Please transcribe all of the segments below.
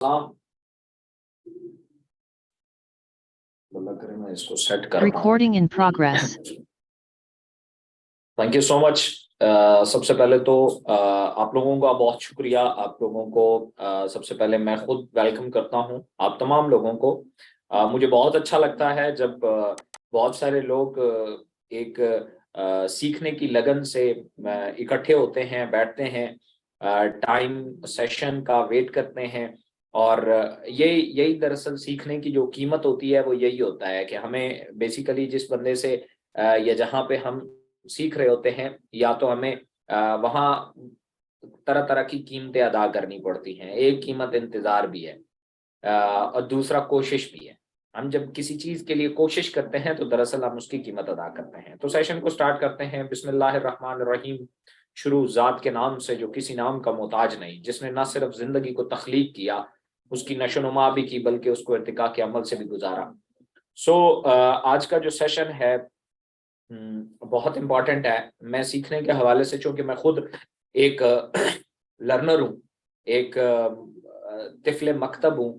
हाँ, बोला करें मैं इसको सेट कर पाऊँ। Recording in progress. Thank you so much. सबसे पहले तो आप लोगों का बहुत शुक्रिया। आप लोगों को सबसे पहले मैं खुद वेलकम करता हूं आप तमाम लोगों को। मुझे बहुत अच्छा लगता है जब बहुत सारे लोग एक सीखने की लगन से इकट्ठे होते हैं, बैठते हैं, टाइम सेशन का वेट करते हैं। और यही दरअसल सीखने की जो कीमत होती है वो यही होता है कि हमें बेसिकली जिस बंदे से या जहाँ पे हम सीख रहे होते हैं, या तो हमें वहाँ तरह तरह की कीमतें अदा करनी पड़ती हैं। एक कीमत इंतजार भी है और दूसरा कोशिश भी है। हम जब किसी चीज के लिए कोशिश करते हैं तो दरअसल हम उसकी कीमत अदा करते हैं। तो सेशन को स्टार्ट करते हैं। बिस्मिल्लाहिर्रहमानिर्रहीम। शुरू जात के नाम से जो किसी नाम का मोहताज नहीं, जिसने न सिर्फ जिंदगी को तख्लीक किया, उसकी नशोनुमा भी की, बल्कि उसको इर्तिका के अमल से भी गुजारा। आज का जो सेशन है बहुत इम्पॉर्टेंट है। मैं सीखने के हवाले से, चूंकि मैं खुद एक लर्नर हूँ, एक तिफले मकतब हूँ,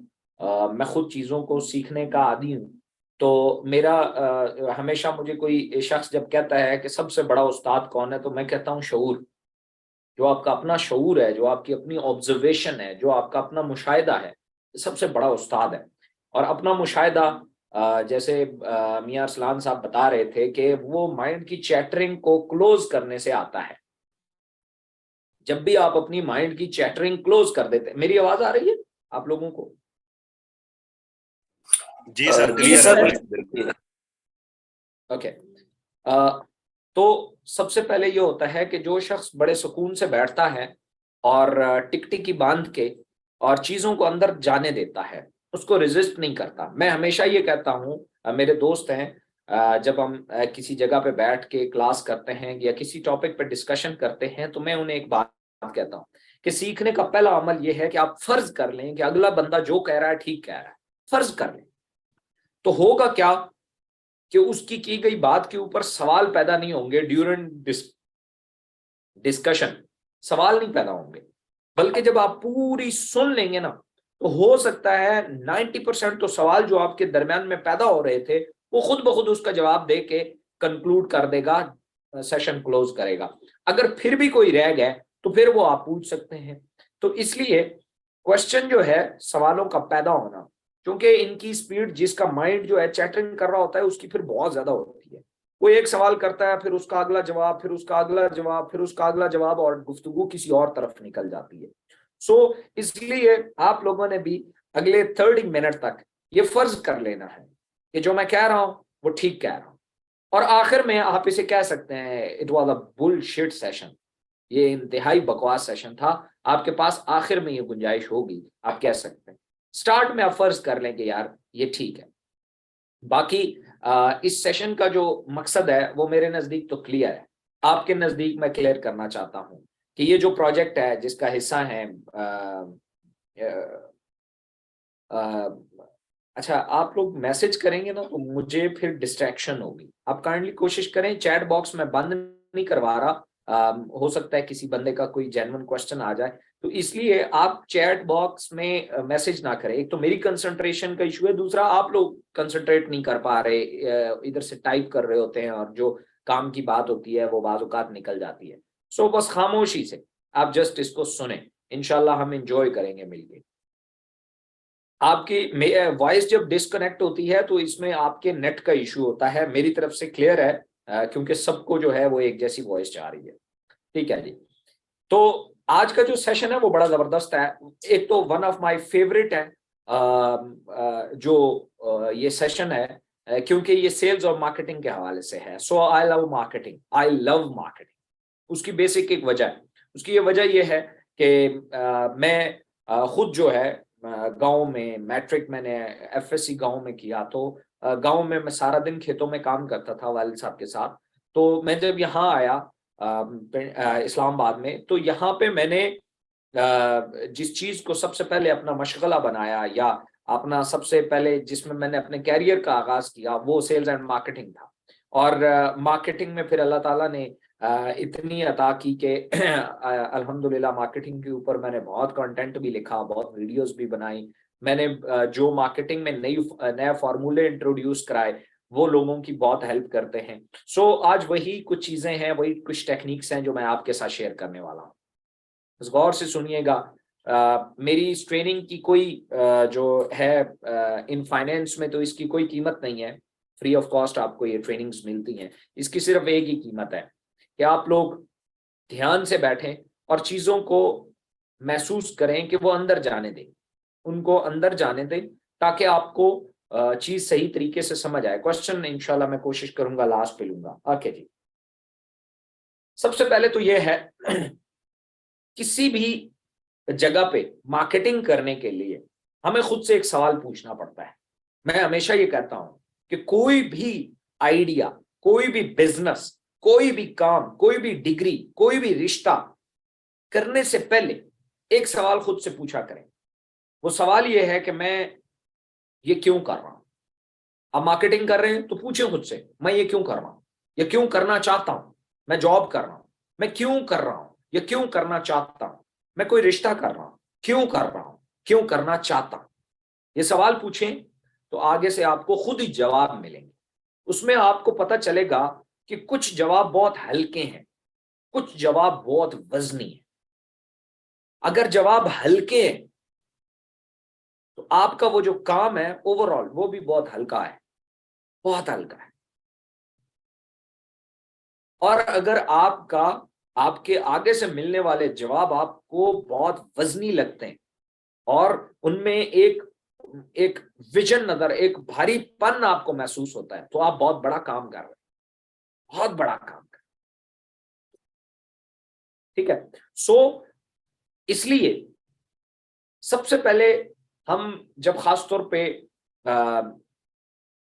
मैं खुद चीज़ों को सीखने का आदी हूँ। तो मेरा हमेशा मुझे कोई शख्स जब कहता है कि सबसे बड़ा उस्ताद कौन है, तो मैं कहता हूँ शऊर। जो आपका अपना शऊर है, जो आपकी अपनी ऑब्जर्वेशन है, जो आपका अपना मुशाहिदा है, सबसे बड़ा उस्ताद है। और अपना मुशाहिदा जैसे मियां अरसलान साहब बता रहे थे कि वो माइंड की चैटरिंग को क्लोज करने से आता है। जब भी आप अपनी माइंड की चैटरिंग क्लोज कर देते हैं। मेरी आवाज आ रही है आप लोगों को? जी सर, जी क्लियर सर। है। ओके। तो सबसे पहले ये होता है कि जो शख्स बड़े सुकून से बैठता है और टिकटिकी बांध के और चीजों को अंदर जाने देता है, उसको रेजिस्ट नहीं करता। मैं हमेशा ये कहता हूँ, मेरे दोस्त हैं, जब हम किसी जगह पे बैठ के क्लास करते हैं या किसी टॉपिक पे डिस्कशन करते हैं, तो मैं उन्हें एक बात कहता हूँ कि सीखने का पहला अमल यह है कि आप फर्ज कर लें कि अगला बंदा जो कह रहा है ठीक कह रहा है। फर्ज कर लें तो होगा क्या कि उसकी की गई बात के ऊपर सवाल पैदा नहीं होंगे। ड्यूरिंग डिस्कशन सवाल नहीं पैदा होंगे, बल्कि जब आप पूरी सुन लेंगे ना, तो हो सकता है 90% तो सवाल जो आपके दरमियान में पैदा हो रहे थे, वो खुद ब खुद उसका जवाब दे के कंक्लूड कर देगा, सेशन क्लोज करेगा। अगर फिर भी कोई रह गए तो फिर वो आप पूछ सकते हैं। तो इसलिए क्वेश्चन जो है, सवालों का पैदा होना, क्योंकि इनकी स्पीड, जिसका माइंड जो है चैटरिंग कर रहा होता है, उसकी फिर बहुत ज्यादा होती है। वो एक सवाल करता है, फिर उसका अगला जवाब, फिर उसका अगला जवाब, फिर उसका अगला जवाब, और गुफ्तगू किसी और तरफ निकल जाती है। इसलिए आप लोगों ने भी अगले 30 मिनट तक ये फर्ज कर लेना है कि जो मैं कह रहा हूं वो ठीक कह रहा हूं। और आखिर में आप इसे कह सकते हैं, it was a bullshit session, ये इंतहाई बकवास सेशन था। आपके पास आखिर में ये गुंजाइश होगी, आप कह सकते हैं। स्टार्ट में आप फर्ज कर लेंगे यार ये ठीक है। बाकी इस सेशन का जो मकसद है वो मेरे नजदीक तो क्लियर है। आपके नजदीक मैं क्लियर करना चाहता हूं कि ये जो प्रोजेक्ट है जिसका हिस्सा है, अच्छा, आप लोग मैसेज करेंगे ना तो मुझे फिर डिस्ट्रैक्शन होगी। आप काइंडली कोशिश करें, चैट बॉक्स में बंद नहीं करवा रहा, हो सकता है किसी बंदे का कोई जेन्युइन क्वेश्चन आ जाए, तो इसलिए आप चैट बॉक्स में मैसेज ना करें। एक तो मेरी कंसंट्रेशन का इशू है, दूसरा आप लोग कंसंट्रेट नहीं कर पा रहे, इधर से टाइप कर रहे होते हैं और जो काम की बात होती है वो बाज़ औक़ात निकल जाती है। बस खामोशी से आप जस्ट इसको सुने, इंशाल्लाह हम इंजॉय करेंगे मिलके। आपकी वॉइस जब डिस्कनेक्ट होती है तो इसमें आपके नेट का इशू होता है। मेरी तरफ से क्लियर है, क्योंकि सबको जो है वो एक जैसी वॉइस जा रही है। ठीक है जी। तो आज का जो सेशन है वो बड़ा जबरदस्त है। एक तो वन ऑफ माय फेवरेट है जो ये सेशन है, क्योंकि ये सेल्स और मार्केटिंग के हवाले से है। So I love marketing, I love marketing. उसकी बेसिक एक वजह है। उसकी ये वजह ये है कि मैं खुद जो है गांव में मैट्रिक मैंने एफएससी गांव में किया, तो गांव में मैं सारा दिन खेतों में काम करता था वालिद साहब के साथ। तो मैं जब यहाँ आया इस्लामाबाद में, तो यहाँ पे मैंने जिस चीज को सबसे पहले अपना मशगला बनाया, या अपना सबसे पहले जिसमें मैंने अपने कैरियर का आगाज किया, वो सेल्स एंड मार्केटिंग था। और मार्केटिंग में फिर अल्लाह ताला ने इतनी अता की कि अल्हम्दुलिल्लाह मार्केटिंग के ऊपर मैंने बहुत कंटेंट भी लिखा, बहुत वीडियोस भी बनाई। मैंने जो मार्केटिंग में नए फार्मूले इंट्रोड्यूस कराए, वो लोगों की बहुत हेल्प करते हैं। सो आज वही कुछ चीजें हैं, वही कुछ टेक्निक्स हैं जो मैं आपके साथ शेयर करने वाला हूँ। बस गौर से सुनिएगा। मेरी इस ट्रेनिंग की कोई जो है इन फाइनेंस में तो इसकी कोई कीमत नहीं है। फ्री ऑफ कॉस्ट आपको ये ट्रेनिंग्स मिलती हैं। इसकी सिर्फ एक ही कीमत है कि आप लोग ध्यान से बैठें और चीजों को महसूस करें कि वो अंदर जाने दें, उनको अंदर जाने दें, ताकि आपको चीज सही तरीके से समझ आए। क्वेश्चन इंशाल्लाह मैं कोशिश करूंगा लास्ट पे लूंगा। ओके जी, सबसे पहले तो ये है किसी भी जगह पे मार्केटिंग करने के लिए हमें खुद से एक सवाल पूछना पड़ता है। मैं हमेशा ये कहता हूं कि कोई भी आइडिया, कोई भी बिजनेस, कोई भी काम, कोई भी डिग्री, कोई भी रिश्ता करने से पहले एक सवाल खुद से पूछा करें। वो सवाल ये है कि मैं ये क्यों कर रहा हूं। आप मार्केटिंग कर रहे हैं तो पूछें खुद से, मैं ये क्यों कर रहा हूं, ये क्यों करना चाहता हूं। मैं जॉब कर रहा हूं, मैं क्यों कर रहा हूं, ये क्यों करना चाहता हूं। मैं कोई रिश्ता कर रहा हूं, क्यों कर रहा हूं, क्यों करना चाहता हूं। ये सवाल पूछें तो आगे से आपको खुद ही जवाब मिलेंगे। उसमें आपको पता चलेगा कि कुछ जवाब बहुत हल्के हैं, कुछ जवाब बहुत वजनी है। अगर जवाब हल्के हैं तो आपका वो जो काम है ओवरऑल वो भी बहुत हल्का है, बहुत हल्का है। और अगर आपके आगे से मिलने वाले जवाब आपको बहुत वजनी लगते हैं और उनमें एक एक विजन नजर, एक भारीपन आपको महसूस होता है, तो आप बहुत बड़ा काम कर रहे हैं, बहुत बड़ा काम कर। ठीक है। सो इसलिए सबसे पहले हम जब खास तौर पे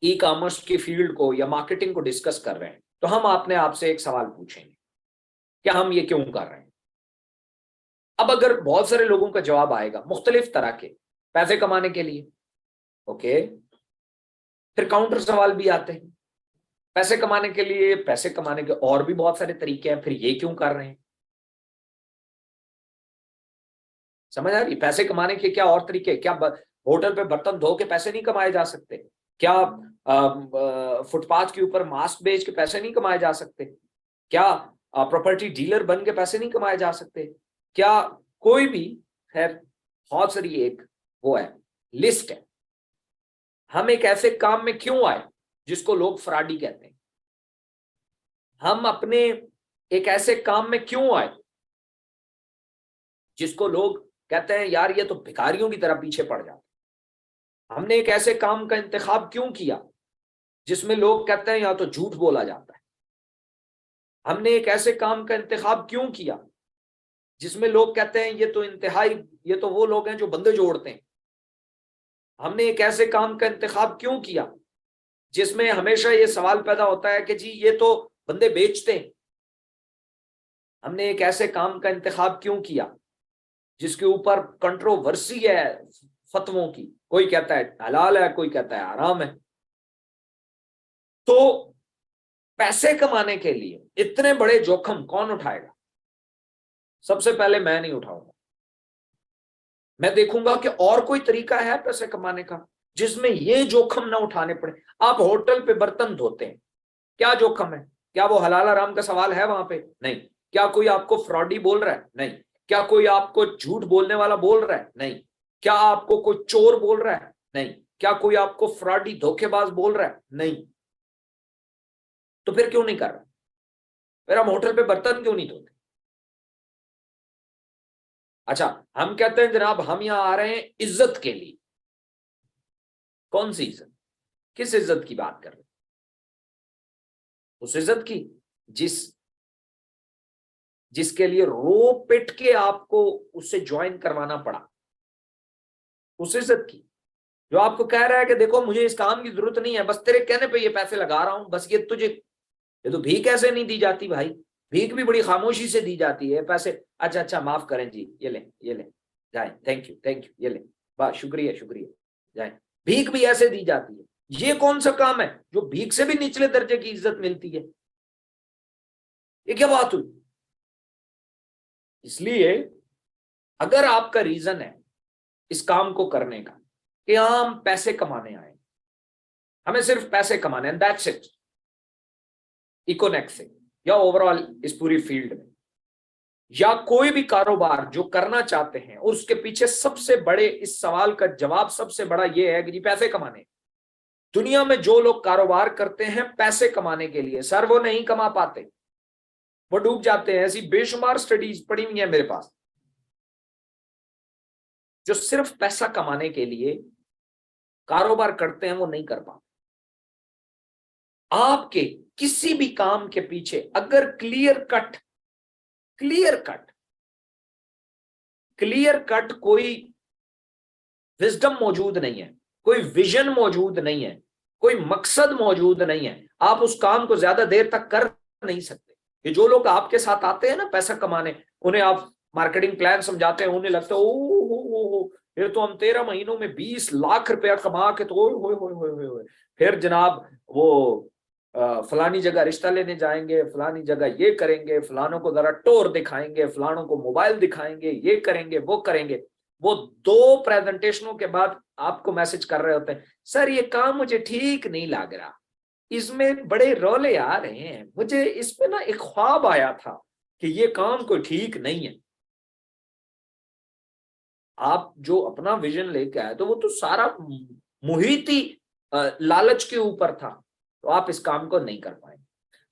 ई कॉमर्स की फील्ड को या मार्केटिंग को डिस्कस कर रहे हैं तो हम अपने आप से एक सवाल पूछेंगे, क्या हम ये क्यों कर रहे हैं। अब अगर बहुत सारे लोगों का जवाब आएगा मुख्तलिफ तरह के, पैसे कमाने के लिए, ओके। फिर काउंटर सवाल भी आते हैं, पैसे कमाने के लिए, पैसे कमाने के और भी बहुत सारे तरीके हैं, फिर ये क्यों कर रहे हैं। समझ आ रही, पैसे कमाने के क्या और तरीके, क्या होटल पे बर्तन धो के पैसे नहीं कमाए जा सकते, क्या फुटपाथ के ऊपर मास्क बेच के पैसे नहीं कमाए जा सकते, क्या प्रॉपर्टी डीलर बन के पैसे नहीं कमाए जा सकते, क्या कोई भी, खैर बहुत सारी एक वो है, लिस्ट है। हम एक ऐसे काम में क्यों आए जिसको लोग फ्रॉडी कहते हैं। हम अपने एक ऐसे काम में क्यों आए जिसको लोग कहते हैं यार ये तो भिखारियों की तरह पीछे पड़ जाते। हमने एक ऐसे काम का इंतखाब क्यों किया जिसमें लोग कहते हैं या तो झूठ बोला जाता है। हमने एक ऐसे काम का इंतखाब क्यों किया जिसमें लोग कहते हैं ये तो इंतहाई, ये तो वो लोग हैं जो बंदे जोड़ते हैं। हमने एक ऐसे काम का इंतखाब क्यों किया जिसमें हमेशा ये सवाल पैदा होता है कि जी ये तो बंदे बेचते हैं। हमने एक ऐसे काम का इंतखाब क्यों किया जिसके ऊपर कंट्रोवर्सी है फतवों की, कोई कहता है हलाल है, कोई कहता है हराम है। तो पैसे कमाने के लिए इतने बड़े जोखिम कौन उठाएगा। सबसे पहले मैं नहीं उठाऊंगा। मैं देखूंगा कि और कोई तरीका है पैसे कमाने का जिसमें ये जोखिम ना उठाने पड़े। आप होटल पे बर्तन धोते हैं, क्या जोखिम है, क्या वो हलाल हराम का सवाल है वहां पे, नहीं। क्या कोई आपको फ्रॉडी बोल रहा है, नहीं। क्या कोई आपको झूठ बोलने वाला बोल रहा है, नहीं। क्या आपको कोई चोर बोल रहा है, नहीं। क्या कोई आपको फ्रॉडी धोखेबाज बोल रहा है, नहीं। तो फिर क्यों नहीं कर रहा, फिर हम होटल पे बर्तन क्यों नहीं धोते। अच्छा, हम कहते हैं जनाब हम यहां आ रहे हैं इज्जत के लिए। कौन सी इज्जत, किस इज्जत की बात कर रहे हैं। उस इज्जत की जिसके लिए रो पिट के आपको उससे ज्वाइन करवाना पड़ा, उस इज्जत की जो आपको कह रहा है कि देखो मुझे इस काम की जरूरत नहीं है, बस तेरे कहने पे ये पैसे लगा रहा हूं, बस ये तुझे, ये तो भीख ऐसे नहीं दी जाती भाई, भीख भी बड़ी खामोशी से दी जाती है पैसे। अच्छा अच्छा माफ करें जी, ये ले ये ले, जाए, थैंक यू थैंक यू, ये ले, वाह शुक्रिया शुक्रिया, जाए। भीख भी ऐसे दी जाती है। ये कौन सा काम है जो भीख से भी निचले दर्जे की इज्जत मिलती है। ये क्या बात हुई? इसलिए अगर आपका रीजन है इस काम को करने का कि हम पैसे कमाने आए, हमें सिर्फ पैसे कमाने हैं, दैट्स इट, इकोनेक्ट से या ओवरऑल इस पूरी फील्ड में, या कोई भी कारोबार जो करना चाहते हैं और उसके पीछे सबसे बड़े, इस सवाल का जवाब सबसे बड़ा ये है कि जी पैसे कमाने। दुनिया में जो लोग कारोबार करते हैं पैसे कमाने के लिए, सर वो नहीं कमा पाते, वो डूब जाते हैं। ऐसी बेशुमार स्टडीज पड़ी हुई है मेरे पास, जो सिर्फ पैसा कमाने के लिए कारोबार करते हैं, वो नहीं कर पाते। आपके किसी भी काम के पीछे अगर क्लियर कट कोई विजडम मौजूद नहीं है, कोई विजन मौजूद नहीं है, कोई मकसद मौजूद नहीं है, आप उस काम को ज्यादा देर तक कर नहीं सकते। ये जो लोग आपके साथ आते हैं ना पैसा कमाने, उन्हें आप मार्केटिंग प्लान समझाते हैं, उन्हें लगता है ओ ये तो हम 13 महीनों में 20 लाख रुपया कमा के तो ओ फिर जनाब वो फलानी जगह रिश्ता लेने जाएंगे, फलानी जगह ये करेंगे, फलानों को जरा टूर दिखाएंगे, फलानों को मोबाइल दिखाएंगे, ये करेंगे वो करेंगे। वो 2 प्रेजेंटेशनों के बाद आपको मैसेज कर रहे होते हैं, सर ये काम मुझे ठीक नहीं लग रहा, इसमें बड़े रौले आ रहे हैं, मुझे इसमें ना एक ख्वाब आया था कि ये काम कोई ठीक नहीं है। आप जो अपना विजन लेके आए तो वो तो सारा मुहित ही लालच के ऊपर था, तो आप इस काम को नहीं कर पाएंगे।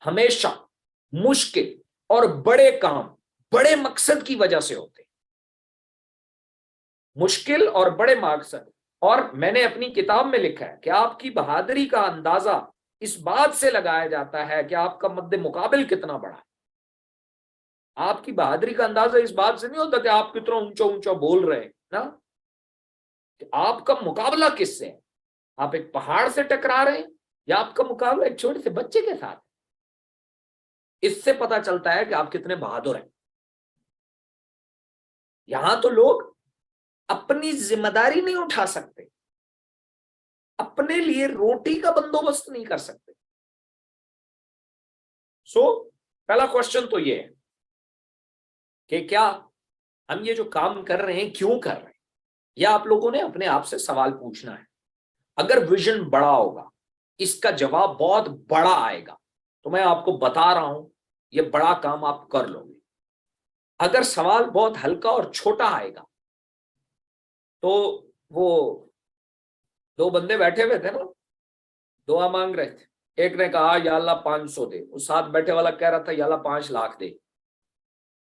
हमेशा मुश्किल और बड़े काम बड़े मकसद की वजह से होते, मुश्किल और बड़े मकसद। और मैंने अपनी किताब में लिखा है कि आपकी बहादुरी का अंदाजा इस बात से लगाया जाता है कि आपका मद्दे मुकाबिल कितना बड़ा है। आपकी बहादुरी का अंदाजा इस बात से नहीं होता कि आप कितना ऊंचा ऊंचा बोल रहे हैं ना, कि आपका मुकाबला किससे है। आप एक पहाड़ से टकरा रहे हैं या आपका मुकाबला एक छोटे से बच्चे के साथ, इससे पता चलता है कि आप कितने बहादुर हैं। यहां तो लोग अपनी जिम्मेदारी नहीं उठा सकते, अपने लिए रोटी का बंदोबस्त नहीं कर सकते। सो पहला क्वेश्चन तो ये है कि क्या हम ये जो काम कर रहे हैं क्यों कर रहे हैं, या आप लोगों ने अपने आप से सवाल पूछना है। अगर विजन बड़ा होगा, इसका जवाब बहुत बड़ा आएगा, तो मैं आपको बता रहा हूं ये बड़ा काम आप कर लोगे। अगर सवाल बहुत हल्का और छोटा आएगा, तो वो 2 बंदे बैठे हुए थे ना, दुआ मांग रहे थे, एक ने कहा या अल्लाह 500 दे, उस साथ बैठे वाला कह रहा था या अल्लाह 5 लाख दे।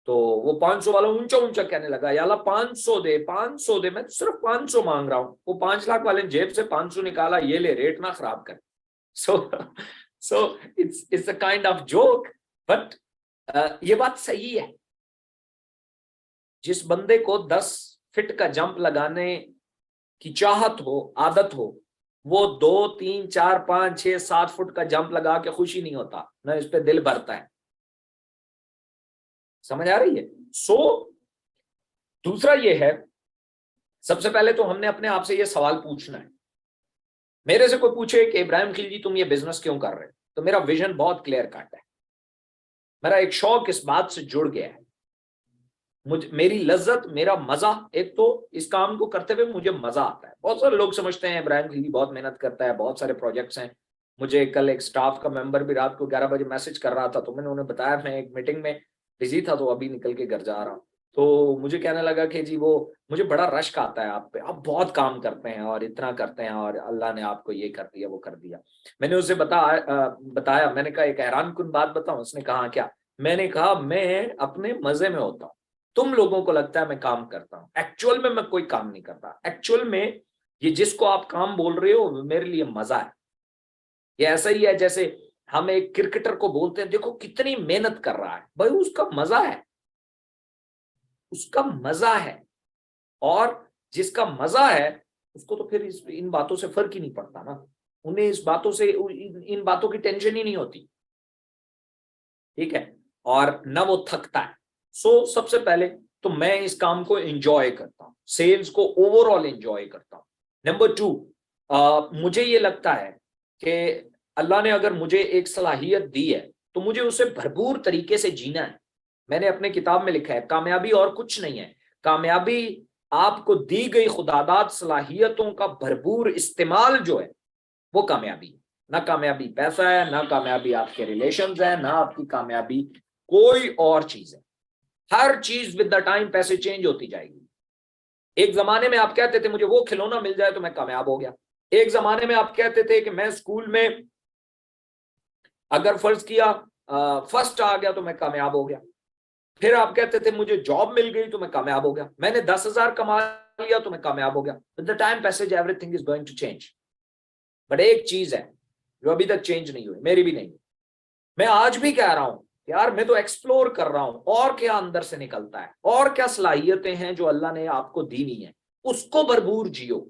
तो वो 500 वाला ऊंचा ऊंचा कहने लगा या अल्लाह 500 दे, 500 दे, मैं तो सिर्फ 500 मांग रहा हूं। वो 5 लाख वाले जेब से 500 निकाला, ये ले रेट ना खराब कर। So so it's a kind of joke, but ये बात सही है। जिस बंदे को 10 फीट का जंप लगाने की चाहत हो, आदत हो, वो 2 3 4 5 6 7 फुट का जंप लगा के खुशी नहीं होता, ना इस पे दिल भरता है। समझ आ रही है? सो दूसरा ये है, सबसे पहले तो हमने अपने आप से ये सवाल पूछना है। मेरे से कोई पूछे कि इब्राहिम खिलजी तुम ये बिजनेस क्यों कर रहे हो, तो मेरा विजन बहुत क्लियर कट है। मेरा एक शौक इस बात से जुड़ गया है, मुझे, मेरी लज्जत, मेरा मजा, एक तो इस काम को करते हुए मुझे मजा आता है। बहुत सारे लोग समझते हैं इब्राहिम खिलजी बहुत मेहनत करता है, बहुत सारे प्रोजेक्ट्स हैं। मुझे कल एक स्टाफ का मेंबर भी रात को 11 बजे मैसेज कर रहा था, तो मैंने उन्हें बताया मैं एक मीटिंग में बिजी था, तो अभी निकल के घर जा रहा हूँ। तो मुझे कहने लगा कि जी वो मुझे बड़ा रश्क आता है आप पे, आप बहुत काम करते हैं और इतना करते हैं और अल्लाह ने आपको ये कर दिया वो कर दिया। मैंने उसे बताया, मैंने कहा एक हैरानकुन बात बताऊं। उसने कहा क्या? मैंने कहा मैं अपने मजे में होता हूँ, तुम लोगों को लगता है मैं काम करता हूं, एक्चुअल में मैं कोई काम नहीं करता। एक्चुअल में ये जिसको आप काम बोल रहे हो मेरे लिए मजा है। ये ऐसा ही है जैसे हम एक क्रिकेटर को बोलते हैं देखो कितनी मेहनत कर रहा है, भाई उसका मजा है, उसका मजा है। और जिसका मजा है उसको तो फिर इन बातों से फर्क ही नहीं पड़ता ना, उन्हें इस बातों से इन बातों की टेंशन ही नहीं होती, ठीक है, और न वो थकता है। सो सबसे पहले तो मैं इस काम को एंजॉय करता हूं, सेल्स को ओवरऑल एंजॉय करता हूं। नंबर 2, मुझे ये लगता है कि अल्लाह ने अगर मुझे एक सलाहियत दी है तो मुझे उसे भरपूर तरीके से जीना है। मैंने अपने किताब में लिखा है, कामयाबी और कुछ नहीं है, कामयाबी आपको दी गई खुदादाद सलाहियतों का भरपूर इस्तेमाल जो है वो कामयाबी है। ना कामयाबी पैसा है, ना कामयाबी आपके रिलेशंस है, ना आपकी कामयाबी कोई और चीज है। हर चीज विद द टाइम पैसे चेंज होती जाएगी। एक जमाने में आप कहते थे मुझे वो खिलौना मिल जाए तो मैं कामयाब हो गया। एक जमाने में आप कहते थे कि मैं स्कूल में अगर फर्ज किया फर्स्ट आ गया तो मैं कामयाब हो गया। फिर आप कहते थे मुझे जॉब मिल गई तो मैं कामयाब हो गया। मैंने 10,000 कमा लिया तो मैं कामयाब हो गया। With the time passage everything is going to change. But एक चीज है जो अभी तक चेंज नहीं हुई, मेरी भी नहीं। मैं आज भी कह रहा हूं यार मैं तो एक्सप्लोर कर रहा हूं और क्या अंदर से निकलता है, और क्या सलाहियतें हैं जो अल्लाह ने आपको दी नहीं है, उसको भरपूर जियो।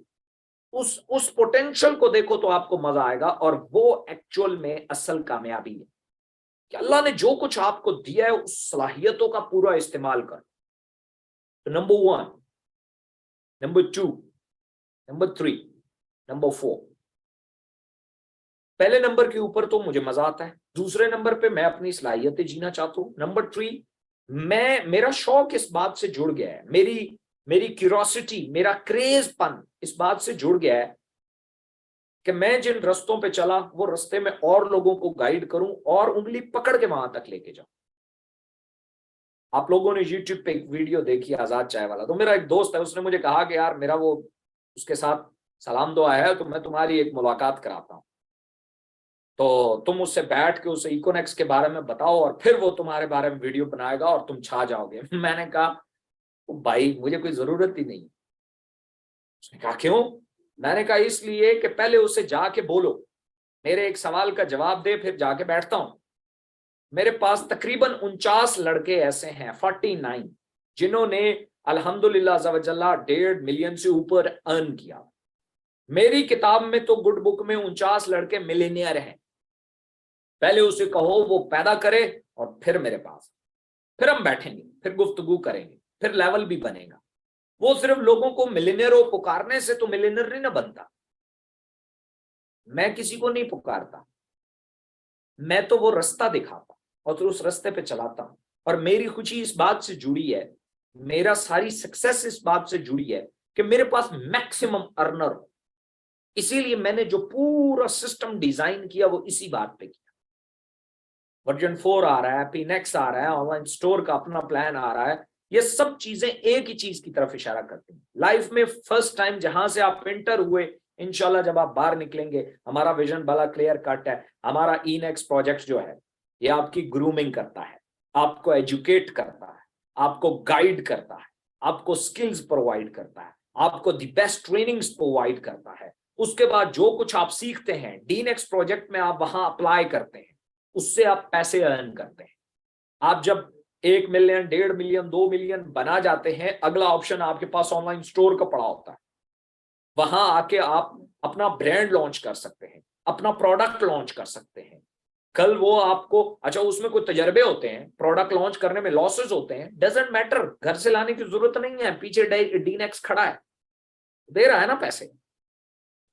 उस पोटेंशियल को देखो तो आपको मजा आएगा। और वो एक्चुअल में असल कामयाबी है कि अल्लाह ने जो कुछ आपको दिया है उस सलाहियतों का पूरा इस्तेमाल कर। तो नंबर 1, नंबर 2, नंबर 3, नंबर 4। पहले नंबर के ऊपर तो मुझे मजा आता है, दूसरे नंबर पे मैं अपनी सलाहियतें जीना चाहता हूं। नंबर 3, मेरा शौक इस बात से जुड़ गया है, मेरी क्यूरोसिटी, मेरा क्रेजपन इस बात से जुड़ गया है कि मैं जिन रस्तों पे चला वो रस्ते में और लोगों को गाइड करूं और उंगली पकड़ के वहां तक लेके जाऊं। आप लोगों ने YouTube पे एक वीडियो देखी आजाद चाय वाला, तो मेरा एक दोस्त है, उसने मुझे कहा कि यार मेरा वो उसके साथ सलाम दुआ है तो मैं तुम्हारी एक मुलाकात कराता हूं, तो तुम उससे बैठ के उसे इकोनेक्स के बारे में बताओ और फिर वो तुम्हारे बारे में वीडियो बनाएगा और तुम छा जाओगे। मैंने कहा भाई मुझे कोई जरूरत ही नहीं। उसने कहा क्यों? मैंने कहा इसलिए कि पहले उसे जाके बोलो, मेरे एक सवाल का जवाब दे, फिर जाके बैठता हूं। मेरे पास तकरीबन 49 लड़के ऐसे हैं, 49, जिन्होंने अल्हम्दुलिल्लाह ज़वजल्ला 1.5 मिलियन से ऊपर अर्न किया। मेरी किताब में तो गुड बुक में 49 लड़के मिलीनियर हैं। पहले उसे कहो वो पैदा करे और फिर मेरे पास, फिर हम बैठेंगे, फिर गुफ्तगू करेंगे, फिर लेवल भी बनेगा। वो सिर्फ लोगों को मिलीनियर पुकारने से तो मिलीनियर नहीं ना बनता। मैं किसी को नहीं पुकारता, मैं तो वो रास्ता दिखाता और फिर उस रास्ते पे चलाता हूं। और मेरी खुशी इस बात से जुड़ी है, मेरा सारी सक्सेस इस बात से जुड़ी है कि मेरे पास मैक्सिमम अर्नर हो। इसीलिए मैंने जो पूरा सिस्टम डिजाइन किया वो इसी बात पे किया। वर्जन 4 आ रहा है, P-Nex आ रहा है, ऑनलाइन स्टोर का अपना प्लान आ रहा है। ये सब चीजें एक ही चीज की तरफ इशारा करती हैं। लाइफ में फर्स्ट टाइम जहां से आप एंटर हुए, इंशाल्लाह जब आप बाहर निकलेंगे, हमारा विजन बड़ा क्लियर कट है। हमारा E-Nex प्रोजेक्ट जो है ये आपकी ग्रूमिंग करता है, आपको एजुकेट करता है, आपको गाइड करता है, आपको स्किल्स प्रोवाइड करता है, आपको द बेस्ट ट्रेनिंग्स प्रोवाइड करता है। उसके बाद जो कुछ आप सीखते हैं D-Nex प्रोजेक्ट में आप वहां अप्लाई करते हैं, उससे आप पैसे अर्न करते हैं। आप जब 1 मिलियन, 1.5 मिलियन, 2 मिलियन बना जाते हैं, अगला ऑप्शन आपके पास ऑनलाइन स्टोर का पड़ा होता है। वहां आके आप अपना ब्रांड लॉन्च कर सकते हैं, अपना प्रोडक्ट लॉन्च कर सकते हैं। कल वो आपको, अच्छा उसमें कोई तजर्बे होते हैं, प्रोडक्ट लॉन्च करने में लॉसेस होते हैं, डजंट मैटर, घर से लाने की जरूरत नहीं है, पीछे D-Nex खड़ा है, दे रहा है ना पैसे।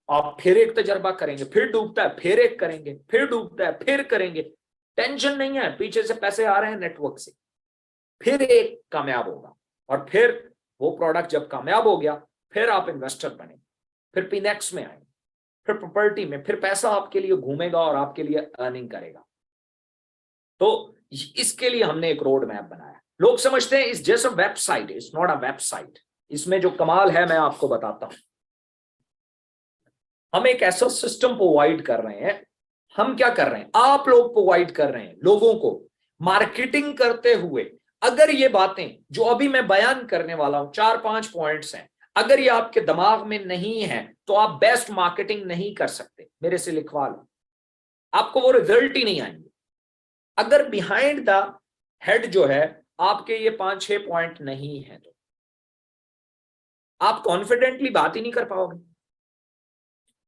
आप फिर एक तजर्बा करेंगे, फिर डूबता है, फिर एक करेंगे, फिर डूबता है, फिर करेंगे, टेंशन नहीं है, पीछे से पैसे आ रहे हैं नेटवर्क से, फिर एक कामयाब होगा। और फिर वो प्रोडक्ट जब कामयाब हो गया, फिर आप इन्वेस्टर बने, फिर P-Nex में आए, फिर प्रॉपर्टी में, फिर पैसा आपके लिए घूमेगा और आपके लिए अर्निंग करेगा। तो इसके लिए हमने एक रोड मैप बनाया। लोग समझते हैं इस जैसा website, it's not a website. इसमें जो कमाल है मैं आपको बताता हूं। हम एक ऐसा सिस्टम प्रोवाइड कर रहे हैं। हम क्या कर रहे हैं, आप लोग प्रोवाइड कर रहे हैं लोगों को मार्केटिंग करते हुए। अगर ये बातें जो अभी मैं बयान करने वाला हूं, 4-5 पॉइंट्स हैं, अगर ये आपके दिमाग में नहीं है तो आप बेस्ट मार्केटिंग नहीं कर सकते। मेरे से लिखवा लो, आपको वो रिजल्ट ही नहीं आएंगे अगर बिहाइंड द हेड जो है आपके ये 5-6 पॉइंट नहीं है। तो आप कॉन्फिडेंटली बात ही नहीं कर पाओगे।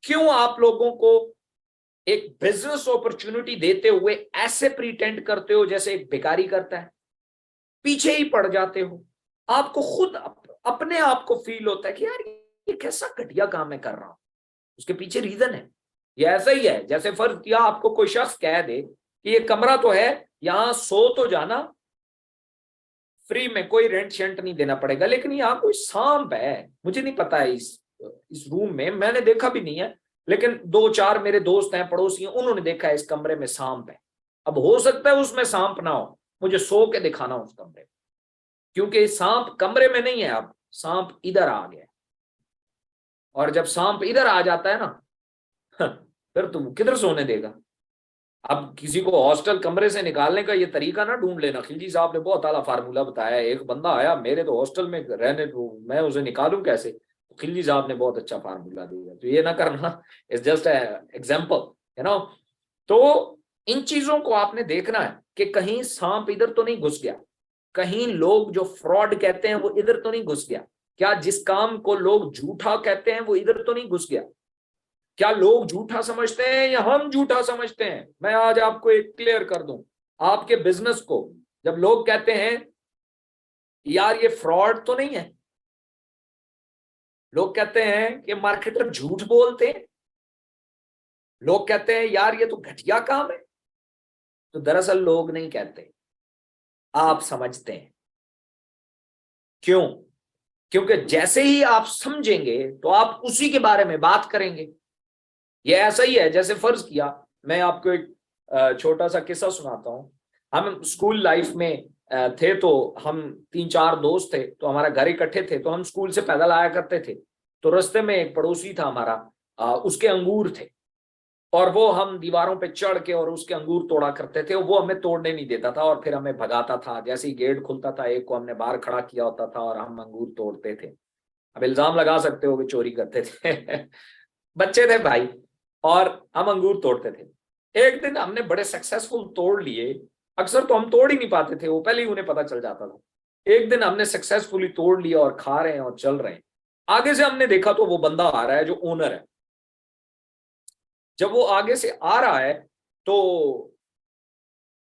क्यों आप लोगों को एक बिजनेस अपॉर्चुनिटी देते हुए ऐसे प्रीटेंड करते हो जैसे एक भिखारी करता है, पीछे ही पड़ जाते हो। आपको खुद अपने आप को फील होता है कि यार ये कैसा घटिया काम मैं कर रहा हूं। उसके पीछे रीजन है। ये ऐसा ही है जैसे फर्ज किया आपको कोई शख्स कह दे कि ये कमरा तो है, यहां सो तो जाना फ्री में, कोई रेंट शेंट नहीं देना पड़ेगा, लेकिन यहाँ कोई सांप है, मुझे नहीं पता है इस रूम में, मैंने देखा भी नहीं है, लेकिन 2-4 मेरे दोस्त हैं, पड़ोसी हैं, उन्होंने देखा है इस कमरे में सांप है। अब हो सकता है उसमें सांप ना हो, मुझे सो के दिखाना उस कमरे में, क्योंकि सांप कमरे में नहीं है, अब सांप इधर आ गया। और जब सांप इधर आ जाता है ना फिर तुम किधर सोने देगा। अब किसी को हॉस्टल कमरे से निकालने का ये तरीका ना ढूंढ लेना, खिलजी साहब ने बहुत आला फार्मूला बताया, एक बंदा आया मेरे तो हॉस्टल में रहने दो, मैं उसे निकालूं कैसे, तो खिलजी साहब ने बहुत अच्छा फार्मूला दिया, तो ये ना करना, it's just example, you know. तो इन चीजों को आपने देखना है कि कहीं सांप इधर तो नहीं घुस गया, कहीं लोग जो फ्रॉड कहते हैं वो इधर तो नहीं घुस गया, क्या जिस काम को लोग झूठा कहते हैं वो इधर तो नहीं घुस गया, क्या लोग झूठा समझते हैं या हम झूठा समझते हैं। मैं आज आपको एक क्लियर कर दूं, आपके बिजनेस को जब लोग कहते हैं यार ये फ्रॉड तो नहीं है, लोग कहते हैं कि मार्केटर झूठ बोलते हैं, लोग कहते हैं यार ये तो घटिया काम है, तो दरअसल लोग नहीं कहते, आप समझते हैं। क्यों? क्योंकि जैसे ही आप समझेंगे तो आप उसी के बारे में बात करेंगे। ये ऐसा ही है जैसे फर्ज किया, मैं आपको एक छोटा सा किस्सा सुनाता हूं। हम स्कूल लाइफ में थे, तो हम 3-4 दोस्त थे, तो हमारा घर इकट्ठे थे, तो हम स्कूल से पैदल आया करते थे। तो रास्ते में एक पड़ोसी था हमारा, उसके अंगूर थे, और वो हम दीवारों पे चढ़ के और उसके अंगूर तोड़ा करते थे, वो हमें तोड़ने नहीं देता था और फिर हमें भगाता था। जैसे ही गेट खुलता था, एक को हमने बाहर खड़ा किया होता था और हम अंगूर तोड़ते थे। अब इल्जाम लगा सकते हो कि चोरी करते थे बच्चे थे भाई, और हम अंगूर तोड़ते थे। एक दिन हमने बड़े सक्सेसफुल तोड़ लिए, अक्सर तो हम तोड़ ही नहीं पाते थे, वो पहले ही उन्हें पता चल जाता था। एक दिन हमने सक्सेसफुली तोड़ लिया और खा रहे हैं और चल रहे हैं। आगे से हमने देखा तो वो बंदा आ रहा है जो ओनर है। जब वो आगे से आ रहा है तो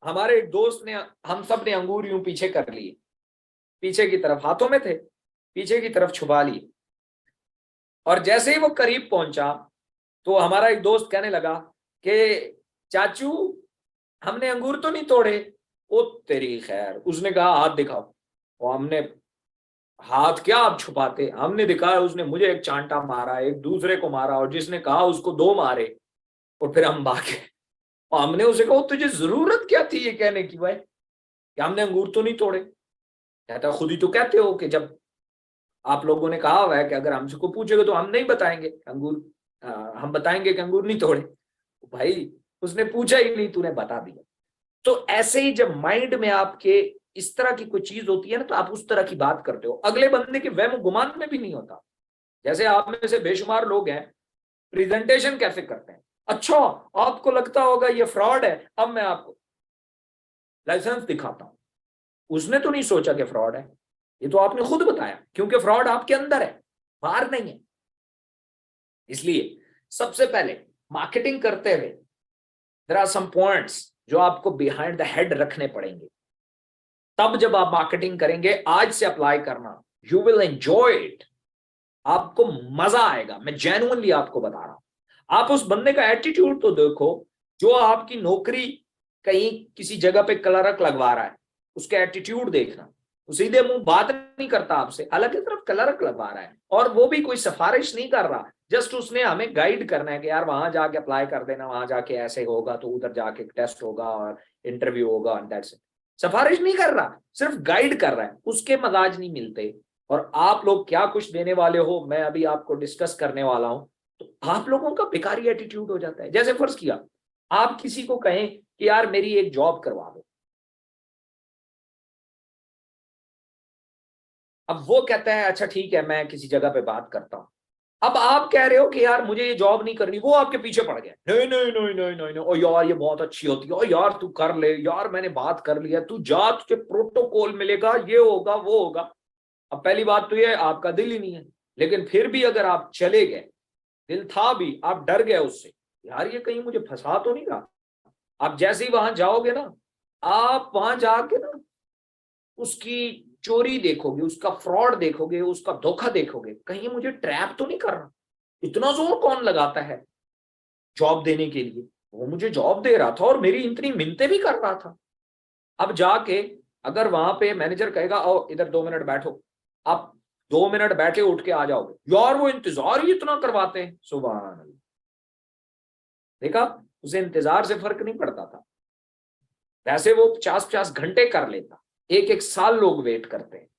हमारे एक दोस्त ने, हम सब ने अंगूर यूं पीछे कर लिए, पीछे की तरफ, हाथों में थे, पीछे की तरफ छुपा लिए। और जैसे ही वो करीब पहुंचा तो हमारा एक दोस्त कहने लगा कि चाचू हमने अंगूर तो नहीं तोड़े। ओ तेरी खैर, उसने कहा हाथ दिखाओ। और हमने, हाथ क्या आप छुपाते, हमने दिखाया, उसने मुझे एक चांटा मारा, एक दूसरे को मारा, और जिसने कहा उसको 2 मारे, और फिर हम भागे। और हमने उसे कहा तुझे जरूरत क्या थी ये कहने की भाई कि हमने अंगूर तो नहीं तोड़े। कहता खुद ही तो कहते हो कि जब आप लोगों ने कहा हुआ है कि अगर हमसे को पूछेगा तो हम नहीं बताएंगे अंगूर, हम बताएंगे कि अंगूर नहीं तोड़े। भाई उसने पूछा ही नहीं, तूने बता दिया। तो ऐसे ही जब माइंड में आपके इस तरह की कोई चीज होती है ना, तो आप उस तरह की बात करते हो, अगले बंदे के वहम गुमान में भी नहीं होता। जैसे आप में से बेशुमार लोग हैं, प्रेजेंटेशन कैसे करते हैं, अच्छा आपको लगता होगा ये फ्रॉड है, अब मैं आपको लाइसेंस दिखाता हूं। उसने तो नहीं सोचा कि फ्रॉड है, ये तो आपने खुद बताया, क्योंकि फ्रॉड आपके अंदर है, बाहर नहीं है। इसलिए सबसे पहले मार्केटिंग करते हुए देयर आर सम पॉइंट्स जो आपको बिहाइंड द हेड रखने पड़ेंगे। तब जब आप मार्केटिंग करेंगे, आज से अप्लाई करना, यू विल एंजॉय इट, आपको मजा आएगा। मैं जेन्युइनली आपको बता रहा हूं। आप उस बंदे का एटीट्यूड तो देखो, जो आपकी नौकरी कहीं किसी जगह पे क्लर्क लगवा रहा है, उसका एटीट्यूड देखना। वो सीधे मुंह बात नहीं करता आपसे, अलग की तरफ क्लर्क लगवा रहा है, और वो भी कोई सिफारिश नहीं कर रहा, जस्ट उसने हमें गाइड करना है कि यार वहां जाके अप्लाई कर देना, वहां जाके ऐसे होगा तो उधर जाके टेस्ट होगा और इंटरव्यू होगा, एंड दैट्स इट। सिफारिश नहीं कर रहा, सिर्फ गाइड कर रहा है, उसके मजाज नहीं मिलते। और आप लोग क्या कुछ देने वाले हो, मैं अभी आपको डिस्कस करने वाला हूं। तो आप लोगों का बेकारी एटीट्यूड हो जाता है। जैसे फर्ज किया आप किसी को कहें कि यार मेरी एक जॉब करवा दो, अब वो कहता है अच्छा ठीक है मैं किसी जगह पे बात करता हूं। अब आप कह रहे हो कि यार मुझे ये जॉब नहीं करनी, वो आपके पीछे पड़ गया, नहीं नहीं नहीं नहीं नहीं नहीं, ओ यार ये बहुत अच्छी होती है, ओ यार तू कर ले यार, मैंने बात कर लिया, तू जा, तुझे प्रोटोकॉल मिलेगा, ये होगा वो होगा। अब पहली बात तो ये आपका दिल ही नहीं है, लेकिन फिर भी अगर आप चले गए, दिल था भी, आप डर गए उससे, यार ये कहीं मुझे फंसा तो नहीं रहा। आप जैसे ही वहां जाओगे ना, आप वहां जाके ना उसकी चोरी देखोगे, उसका फ्रॉड देखोगे, उसका धोखा देखोगे, कहीं मुझे ट्रैप तो नहीं कर रहा। इतना जोर कौन लगाता है जॉब देने के लिए? वो मुझे जॉब दे रहा था और मेरी इतनी मिन्नतें भी कर रहा था। अब जाके अगर वहां पे मैनेजर कहेगा आओ इधर 2 मिनट बैठो, आप 2 मिनट बैठे उठ के आ जाओगे, यार वो इंतजार ही इतना करवाते हैं। सुभान अल्लाह। देखा, उसे इंतजार से फर्क नहीं पड़ता था, वैसे वो 50-50 घंटे कर लेता, 1-1 साल लोग वेट करते हैं।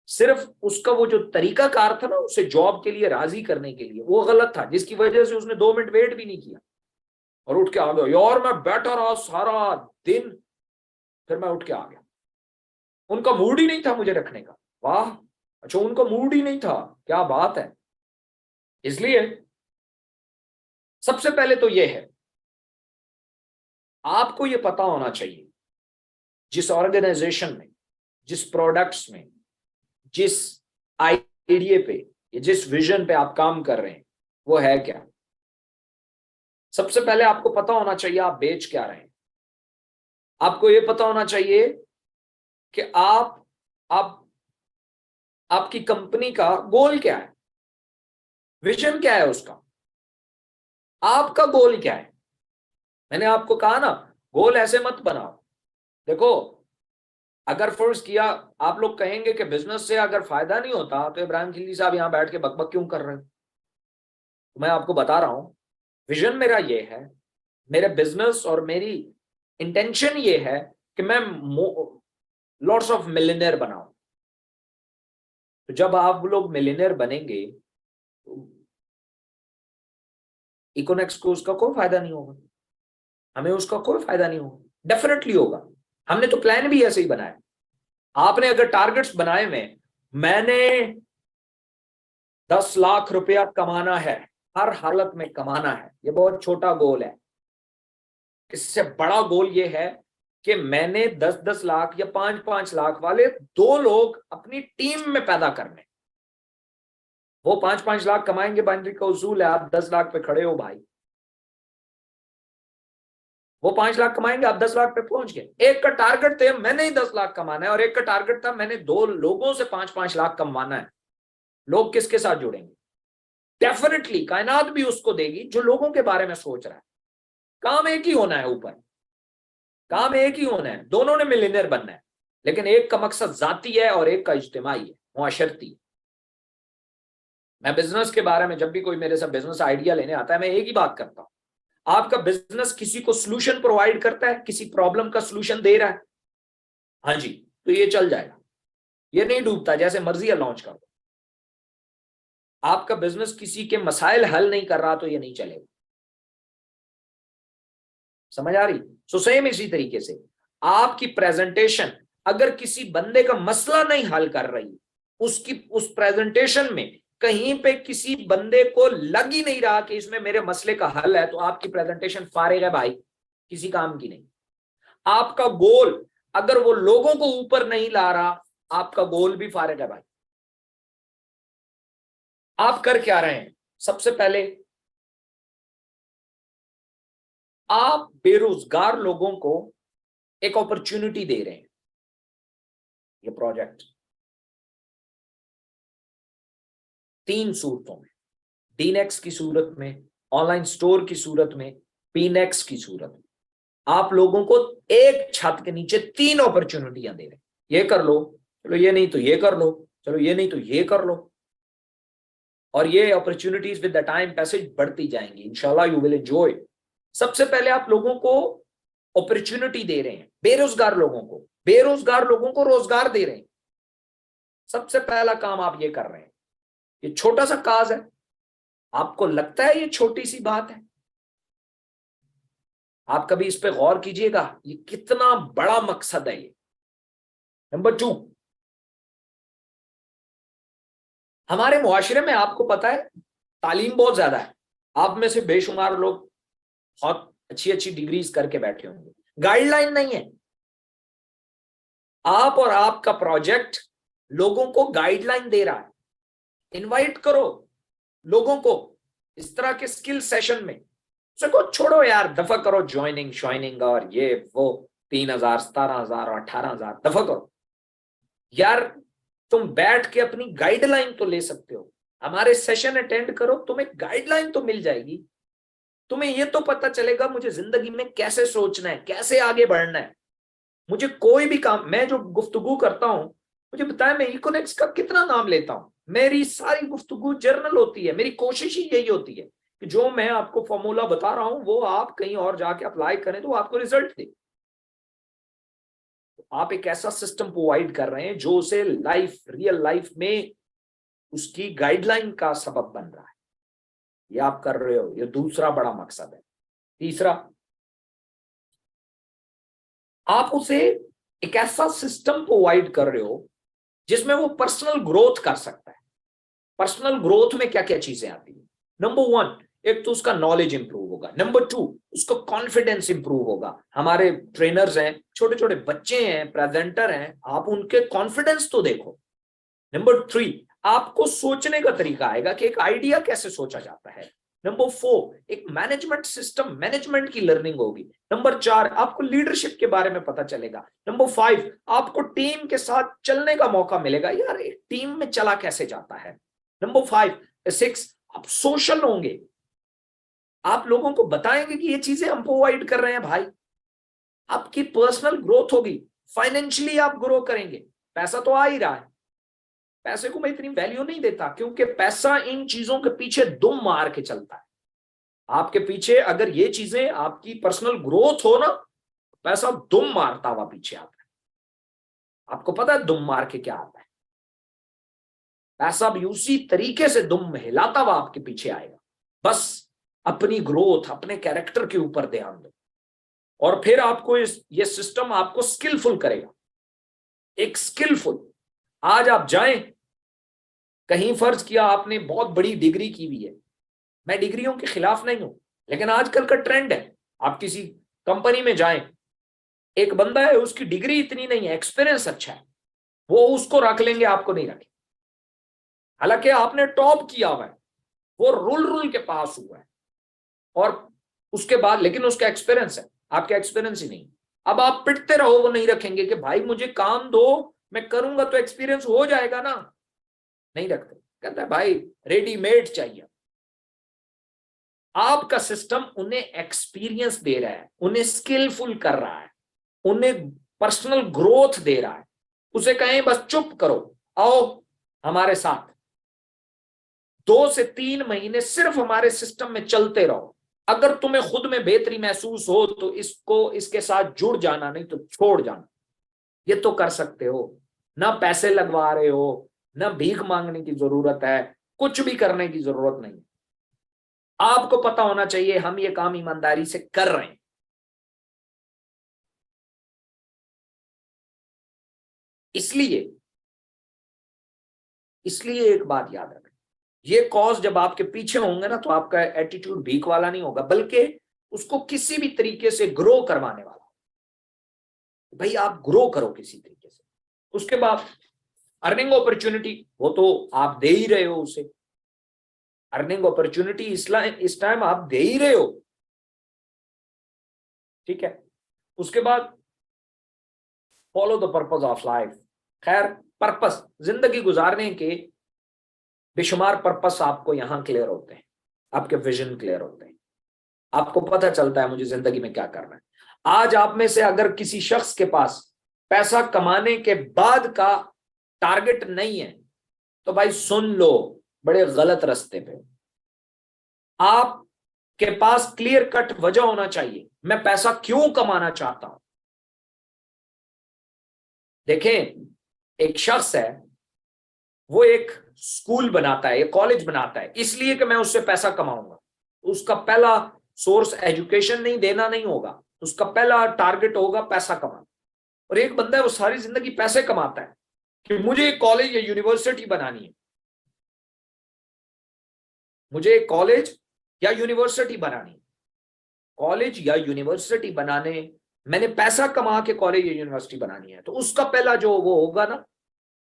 सिर्फ उसका वो जो तरीका कार था ना उसे जॉब के लिए राजी करने के लिए, वो गलत था, जिसकी वजह से उसने 2 मिनट वेट भी नहीं किया और उठ के आ गया। यार मैं बैठा रहा सारा दिन, फिर मैं उठ के आ गया। उनका मूड ही नहीं था मुझे रखने का। वाह, अच्छा उनका मूड ही नहीं था, क्या बात है। इसलिए सबसे पहले तो ये है, आपको ये पता होना चाहिए जिस ऑर्गेनाइजेशन में, जिस प्रोडक्ट्स में, जिस आइडिया पे या जिस विजन पे आप काम कर रहे हैं वो है क्या। सबसे पहले आपको पता होना चाहिए आप बेच क्या रहे हैं। आपको ये पता होना चाहिए कि आप आपकी कंपनी का गोल क्या है, विजन क्या है उसका, आपका गोल क्या है। मैंने आपको कहा ना, गोल ऐसे मत बनाओ। देखो, अगर फर्ज किया आप लोग कहेंगे कि बिजनेस से अगर फायदा नहीं होता तो इब्राहिम खिल्ली साहब यहां बैठ के बकबक क्यों कर रहे हैं। तो मैं आपको बता रहा हूं, विजन मेरा ये है, मेरे बिजनेस और मेरी इंटेंशन ये है कि मैं लॉट्स ऑफ मिलियनेयर बनाऊं। तो जब आप लोग मिलियनेयर बनेंगे तो इकोनेक्स को उसका कोई फायदा नहीं होगा, हमें उसका कोई फायदा नहीं होगा। डेफिनेटली होगा, हमने तो प्लान भी ऐसे ही बनाया। आपने अगर टारगेट्स बनाए में, मैंने 10 लाख रुपया कमाना है, हर हालत में कमाना है, ये बहुत छोटा गोल है। इससे बड़ा गोल ये है कि मैंने 10-10 लाख या 5-5 लाख वाले 2 लोग अपनी टीम में पैदा करने। वो 5-5 लाख कमाएंगे, बाइनरी का उसूल है, आप 10 लाख पे खड़े हो भाई। वो 5 लाख कमाएंगे, आप 10 लाख पे पहुंच गए। एक का टारगेट थे मैंने ही 10 लाख कमाना है, और एक का टारगेट था मैंने 2 लोगों से 5-5 लाख कमाना है। लोग किसके साथ जुड़ेंगे? डेफिनेटली कायनात भी उसको देगी जो लोगों के बारे में सोच रहा है। काम एक ही होना है, ऊपर काम एक ही होना है, दोनों ने मिलियनेयर बनना है, लेकिन एक का मकसद जाती है और एक का इज्तिमाई है, मुआशरती। मैं बिजनेस के बारे में जब भी कोई मेरे साथ बिजनेस आइडिया लेने आता है, मैं एक ही बात करता हूं, आपका बिजनेस किसी को सोल्यूशन प्रोवाइड करता है, किसी प्रॉब्लम का सोल्यूशन दे रहा है, हाँ जी, तो ये चल जाएगा, ये नहीं डूबता, जैसे मर्जी है लॉन्च कर दो। आपका बिजनेस किसी के मसाइल हल नहीं कर रहा तो ये नहीं चलेगा। समझ आ रही? सो सेम इसी तरीके से आपकी प्रेजेंटेशन अगर किसी बंदे का मसला नहीं हल कर रही, उसकी उस प्रेजेंटेशन में कहीं पे किसी बंदे को लग ही नहीं रहा कि इसमें मेरे मसले का हल है, तो आपकी प्रेजेंटेशन फारिग है भाई, किसी काम की नहीं। आपका गोल अगर वो लोगों को ऊपर नहीं ला रहा, आपका गोल भी फारिग है भाई। आप कर क्या रहे हैं? सबसे पहले आप बेरोजगार लोगों को एक अपॉर्चुनिटी दे रहे हैं। ये प्रोजेक्ट 3 सूरतों में, डीनेक्स की सूरत में, ऑनलाइन स्टोर की सूरत में, पीनेक्स की सूरत में, आप लोगों को एक छत के नीचे 3 अपॉर्चुनिटियां दे रहे हैं। ये कर लो, चलो ये नहीं तो ये कर लो, चलो ये नहीं तो ये कर लो, और ये opportunities with the time passage बढ़ती जाएंगी, इंशाल्लाह यू विल एंजॉय। सबसे पहले आप लोगों को अपॉर्चुनिटी दे रहे हैं, बेरोजगार लोगों को रोजगार दे रहे हैं। सबसे पहला काम आप ये कर रहे हैं। ये छोटा सा काज है, आपको लगता है ये छोटी सी बात है, आप कभी इस पे गौर कीजिएगा, ये कितना बड़ा मकसद है ये। नंबर 2, हमारे मुआशरे में आपको पता है तालीम बहुत ज्यादा है, आप में से बेशुमार लोग बहुत अच्छी अच्छी डिग्रीज करके बैठे होंगे, गाइडलाइन नहीं है। आप और आपका प्रोजेक्ट लोगों को गाइडलाइन दे रहा है। इनवाइट करो लोगों को इस तरह के स्किल सेशन में। उसको छोड़ो यार, दफा करो ज्वाइनिंग श्वाइनिंग और ये वो 3,000 17,000 और 18,000, दफा करो यार। तुम बैठ के अपनी गाइडलाइन तो ले सकते हो, हमारे सेशन अटेंड करो, तुम्हें गाइडलाइन तो मिल जाएगी। तुम्हें ये तो पता चलेगा मुझे जिंदगी में कैसे सोचना है, कैसे आगे बढ़ना है। मुझे कोई भी काम, मैं जो गुफ्तगू करता हूं, मुझे बताया मैं इकोनॉमिक्स का कितना नाम लेता हूं, मेरी सारी गुफ्तगू जर्नल होती है। मेरी कोशिश ही यही होती है कि जो मैं आपको फॉर्मूला बता रहा हूं वो आप कहीं और जाके अप्लाई करें तो आपको रिजल्ट दे। आप एक ऐसा सिस्टम प्रोवाइड कर रहे हैं जो उसे लाइफ, रियल लाइफ में उसकी गाइडलाइन का सबब बन रहा है। ये आप कर रहे हो, ये दूसरा बड़ा मकसद है। तीसरा, आप उसे एक ऐसा सिस्टम प्रोवाइड कर रहे हो जिसमें वो पर्सनल ग्रोथ कर सकता है। पर्सनल ग्रोथ में क्या क्या चीजें आती है? नंबर वन, एक तो उसका नॉलेज इंप्रूव होगा। नंबर टू, उसका कॉन्फिडेंस इंप्रूव होगा। हमारे ट्रेनर्स हैं, छोटे छोटे बच्चे हैं, प्रेजेंटर हैं, आप उनके कॉन्फिडेंस तो देखो। नंबर थ्री, आपको सोचने का तरीका आएगा कि एक आइडिया कैसे सोचा जाता है। नंबर फोर, एक मैनेजमेंट सिस्टम, मैनेजमेंट की लर्निंग होगी। नंबर चार, आपको लीडरशिप के बारे में पता चलेगा। नंबर फाइव, आपको टीम के साथ चलने का मौका मिलेगा, यार एक टीम में चला कैसे जाता है। नंबर फाइव, सिक्स, आप सोशल होंगे, आप लोगों को बताएंगे कि ये चीजें हम प्रोवाइड कर रहे हैं भाई। आपकी पर्सनल ग्रोथ होगी, फाइनेंशियली आप ग्रो करेंगे। पैसा तो आ ही रहा है, पैसे को मैं इतनी वैल्यू नहीं देता क्योंकि पैसा इन चीजों के पीछे दुम मार के चलता है। आपके पीछे अगर ये चीजें, आपकी पर्सनल ग्रोथ हो ना, पैसा दुम मारता हुआ पीछे आता है। आपको पता है दुम मार के क्या आता है? पैसा भी उसी तरीके से दुम हिलाता हुआ आपके पीछे आएगा। बस अपनी ग्रोथ, अपने कैरेक्टर के ऊपर ध्यान दो और फिर आपको ये सिस्टम आपको स्किलफुल करेगा। एक स्किलफुल, आज आप जाएं कहीं, फर्ज किया आपने बहुत बड़ी डिग्री की हुई है, मैं डिग्रियों के खिलाफ नहीं हूं, लेकिन आजकल का ट्रेंड है, आप किसी कंपनी में जाएं, एक बंदा है उसकी डिग्री इतनी नहीं है, एक्सपीरियंस अच्छा है, वो उसको रख लेंगे, आपको नहीं रखेंगे। हालांकि आपने टॉप किया हुआ है, वो रूल रूल के पास हुआ है, और उसके बाद लेकिन उसका एक्सपीरियंस है, आपका एक्सपीरियंस ही नहीं। अब आप पिटते रहो, वो नहीं रखेंगे कि भाई मुझे काम दो, मैं करूंगा तो एक्सपीरियंस हो जाएगा ना, नहीं रखते। कहता है भाई रेडीमेड चाहिए। आपका सिस्टम उन्हें एक्सपीरियंस दे रहा है, उन्हें स्किलफुल कर रहा है, उन्हें पर्सनल ग्रोथ दे रहा है। उसे कहें बस चुप करो, आओ हमारे साथ 2 से 3 महीने सिर्फ हमारे सिस्टम में चलते रहो। अगर तुम्हें खुद में बेहतरी महसूस हो तो इसके साथ जुड़ जाना, नहीं तो छोड़ जाना। ये तो कर सकते हो ना, पैसे लगवा रहे हो ना, भीख मांगने की जरूरत है, कुछ भी करने की जरूरत नहीं। आपको पता होना चाहिए हम ये काम ईमानदारी से कर रहे हैं। इसलिए इसलिए एक बात याद रखें, ये कॉज जब आपके पीछे होंगे ना, तो आपका एटीट्यूड भीख वाला नहीं होगा, बल्कि उसको किसी भी तरीके से ग्रो करवाने वाला। भाई आप ग्रो करो किसी तरीके से। उसके बाद अर्निंग अपॉर्चुनिटी, वो तो आप दे ही रहे हो उसे। अर्निंग अपॉर्चुनिटी इस टाइम आप दे ही रहे हो, ठीक है। उसके बाद follow the purpose of life. खैर, पर्पस, जिंदगी गुजारने के बेशुमार पर्पस आपको यहां क्लियर होते हैं, आपके विजन क्लियर होते हैं, आपको पता चलता है मुझे जिंदगी में क्या करना है। आज आप में से अगर किसी शख्स के पास पैसा कमाने के बाद का टारगेट नहीं है तो भाई सुन लो, बड़े गलत रास्ते पे। आपके पास क्लियर कट वजह होना चाहिए, मैं पैसा क्यों कमाना चाहता हूं। देखें, एक शख्स है, वो एक स्कूल बनाता है, एक कॉलेज बनाता है इसलिए कि मैं उससे पैसा कमाऊंगा। उसका पहला सोर्स एजुकेशन नहीं देना नहीं होगा, उसका पहला टारगेट होगा पैसा कमाना। और एक बंदा है वो सारी जिंदगी पैसे कमाता है कि मुझे एक कॉलेज या यूनिवर्सिटी बनानी है, मुझे एक कॉलेज या यूनिवर्सिटी बनानी है। कॉलेज या यूनिवर्सिटी बनाने, मैंने पैसा कमा के कॉलेज या यूनिवर्सिटी बनानी है, तो उसका पहला जो वो होगा ना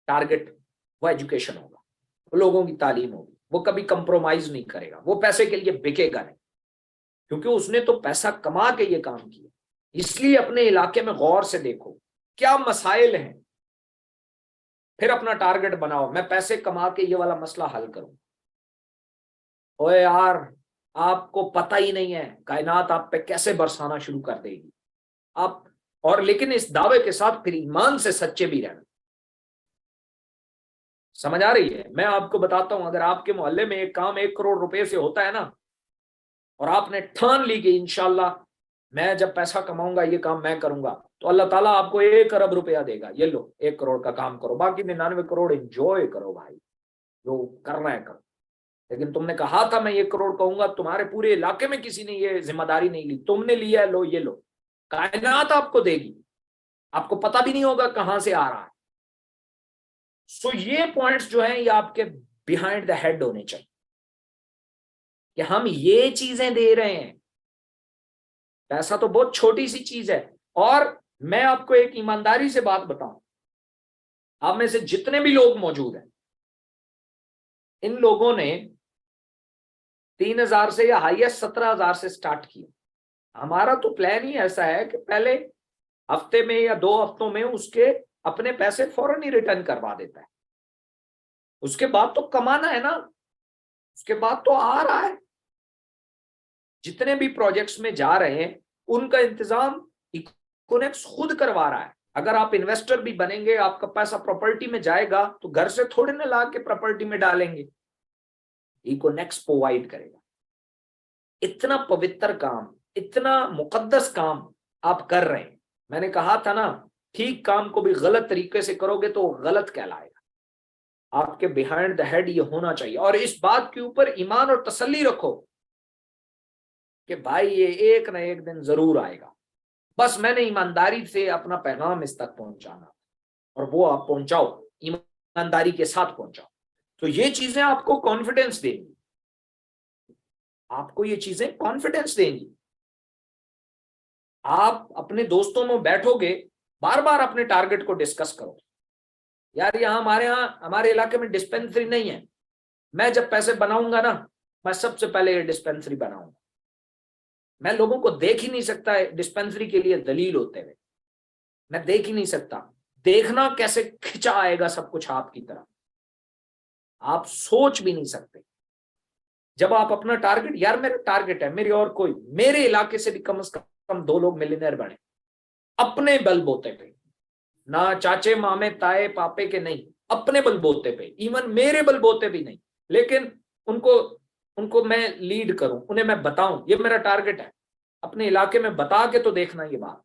टारगेट, वो एजुकेशन होगा, वो लोगों की तालीम होगी। वो कभी कंप्रोमाइज नहीं करेगा, वो पैसे के लिए बिकेगा नहीं, क्योंकि उसने तो पैसा कमा के ये काम किया। इसलिए अपने इलाके में गौर से देखो क्या मसाइल हैं, फिर अपना टारगेट बनाओ, मैं पैसे कमा के ये वाला मसला हल करूं। ओए यार, आपको पता ही नहीं है कायनात आप पे कैसे बरसाना शुरू कर देगी आप। और लेकिन इस दावे के साथ फिर ईमान से सच्चे भी रहना। समझ आ रही है? मैं आपको बताता हूं, अगर आपके मोहल्ले में एक काम 1 करोड़ रुपए से होता है ना, और आपने ठान ली कि इंशाल्लाह मैं जब पैसा कमाऊंगा ये काम मैं करूंगा, तो अल्लाह ताला आपको 1 अरब रुपया देगा। ये लो 1 करोड़ का काम करो, बाकी 99 करोड़ एंजॉय करो भाई, जो करना है करो। लेकिन तुमने कहा था मैं 1 करोड़ कहूंगा, तुम्हारे पूरे इलाके में किसी ने ये जिम्मेदारी नहीं ली, तुमने लिया है, लो ये लो। कायनात आपको देगी, आपको पता भी नहीं होगा कहां से आ रहा है। सो ये पॉइंट्स जो है ये आपके बिहाइंड द हेड होने चाहिए कि हम ये चीजें दे रहे हैं। पैसा तो बहुत छोटी सी चीज है। और मैं आपको एक ईमानदारी से बात बताऊं, आप में से जितने भी लोग मौजूद हैं, इन लोगों ने 3,000 से या हाईएस्ट 17,000 से स्टार्ट किया। हमारा तो प्लान ही ऐसा है कि पहले हफ्ते में या 2 हफ्तों में उसके अपने पैसे फौरन ही रिटर्न करवा देता है। उसके बाद तो कमाना है ना, उसके बाद तो आ रहा है। जितने भी प्रोजेक्ट्स में जा रहे हैं उनका इंतजाम इकोनेक्स खुद करवा रहा है। अगर आप इन्वेस्टर भी बनेंगे, आपका पैसा प्रॉपर्टी में जाएगा तो घर से थोड़े ना ला के प्रॉपर्टी में डालेंगे, इकोनेक्स प्रोवाइड करेगा। इतना पवित्र काम, इतना मुकद्दस काम आप कर रहे हैं। मैंने कहा था ना, ठीक काम को भी गलत तरीके से करोगे तो गलत कहलाएगा। आपके बिहाइंड द हेड ये होना चाहिए, और इस बात के ऊपर ईमान और तसल्ली रखो कि भाई ये एक ना एक दिन जरूर आएगा। बस मैंने ईमानदारी से अपना पैगाम इस तक पहुंचाना, और वो आप पहुंचाओ, ईमानदारी के साथ पहुंचाओ। तो ये चीजें आपको कॉन्फिडेंस देंगी, आपको ये चीजें कॉन्फिडेंस देंगी। आप अपने दोस्तों में बैठोगे, बार बार अपने टारगेट को डिस्कस करो। यार यहाँ हमारे इलाके में डिस्पेंसरी नहीं है, मैं जब पैसे बनाऊंगा ना, मैं सबसे पहले ये डिस्पेंसरी बनाऊंगा। मैं लोगों को देख ही नहीं सकता डिस्पेंसरी के लिए दलील होते हुए, मैं देख ही नहीं सकता। देखना कैसे खिंचा आएगा सब कुछ आपकी तरफ, आप सोच भी नहीं सकते। जब आप अपना टारगेट, यार मेरा टारगेट है, मेरी और कोई, मेरे इलाके से भी कम से कम 2 लोग मिलियनेयर बने अपने बलबूते पे, ना चाचे मामे ताए पापे के नहीं, अपने बलबूते पे, इवन मेरे बलबूते भी नहीं, लेकिन उनको उनको मैं लीड करूं, उन्हें मैं बताऊं ये मेरा टारगेट है। अपने इलाके में बता के तो देखना ये बात,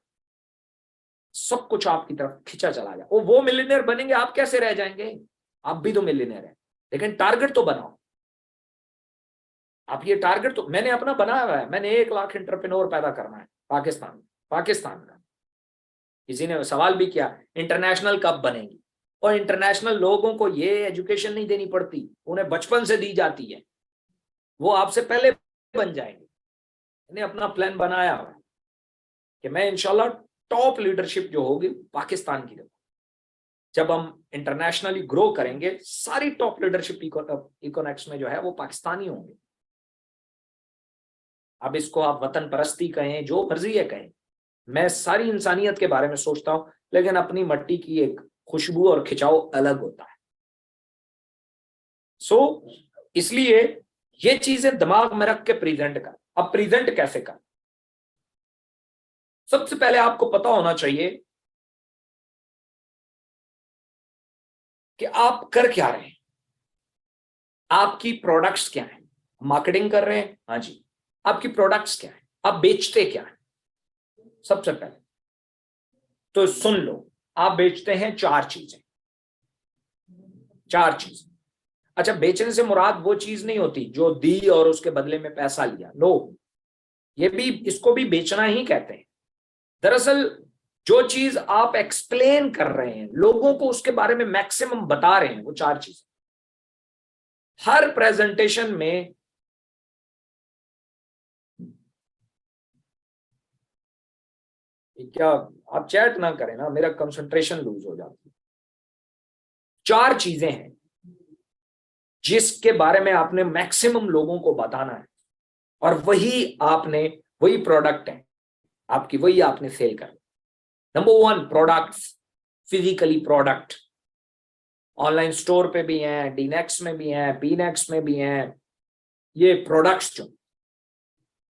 सब कुछ आपकी तरफ खिंचा चला जाए। वो मिलियनेयर बनेंगे, आप कैसे रह जाएंगे? आप भी तो मिलियनेयर है, लेकिन टारगेट तो बनाओ। आप ये टारगेट तो, मैंने अपना बनाया हुआ है, मैंने 1 लाख एंटरप्रेन्योर पैदा करना है पाकिस्तान का। किसी ने सवाल भी किया इंटरनेशनल कब बनेगी, और इंटरनेशनल लोगों को ये एजुकेशन नहीं देनी पड़ती, उन्हें बचपन से दी जाती है, वो आपसे पहले बन जाएंगे। मैंने अपना प्लान बनाया हुआ है कि मैं इंशाल्लाह टॉप लीडरशिप जो होगी पाकिस्तान की, जब हम इंटरनेशनली ग्रो करेंगे, सारी टॉप लीडरशिप इकोनॉमिक्स में जो है वो पाकिस्तानी होंगे। अब इसको आप वतन परस्ती कहें, जो मर्जी है कहें, मैं सारी इंसानियत के बारे में सोचता हूं, लेकिन अपनी मट्टी की एक खुशबू और खिंचाव अलग होता है। सो इसलिए ये चीजें दिमाग में रख के प्रेजेंट कर। अब प्रेजेंट कैसे कर? सबसे पहले आपको पता होना चाहिए कि आप कर क्या रहे हैं, आपकी प्रोडक्ट्स क्या हैं। मार्केटिंग कर रहे हैं, हाँ जी, आपकी प्रोडक्ट्स क्या है, आप बेचते क्या है। सबसे पहले तो सुन लो, आप बेचते हैं 4 चीजें। अच्छा, बेचने से मुराद वो चीज नहीं होती जो दी और उसके बदले में पैसा लिया, नो, ये भी, इसको भी बेचना ही कहते हैं। दरअसल जो चीज आप एक्सप्लेन कर रहे हैं, लोगों को उसके बारे में मैक्सिमम बता रहे हैं, वो 4 चीजें। हर प्रेजेंटेशन में क्या, आप चैट ना करें ना, मेरा कंसंट्रेशन लूज हो जाती है। 4 चीजें हैं जिसके बारे में आपने मैक्सिमम लोगों को बताना है, और वही प्रोडक्ट है आपकी, वही आपने सेल करना। Number 1, products, physically product. Online store पे भी हैं, डीनेक्स में भी हैं, पीनेक्स में भी हैं, ये प्रोडक्ट्स जो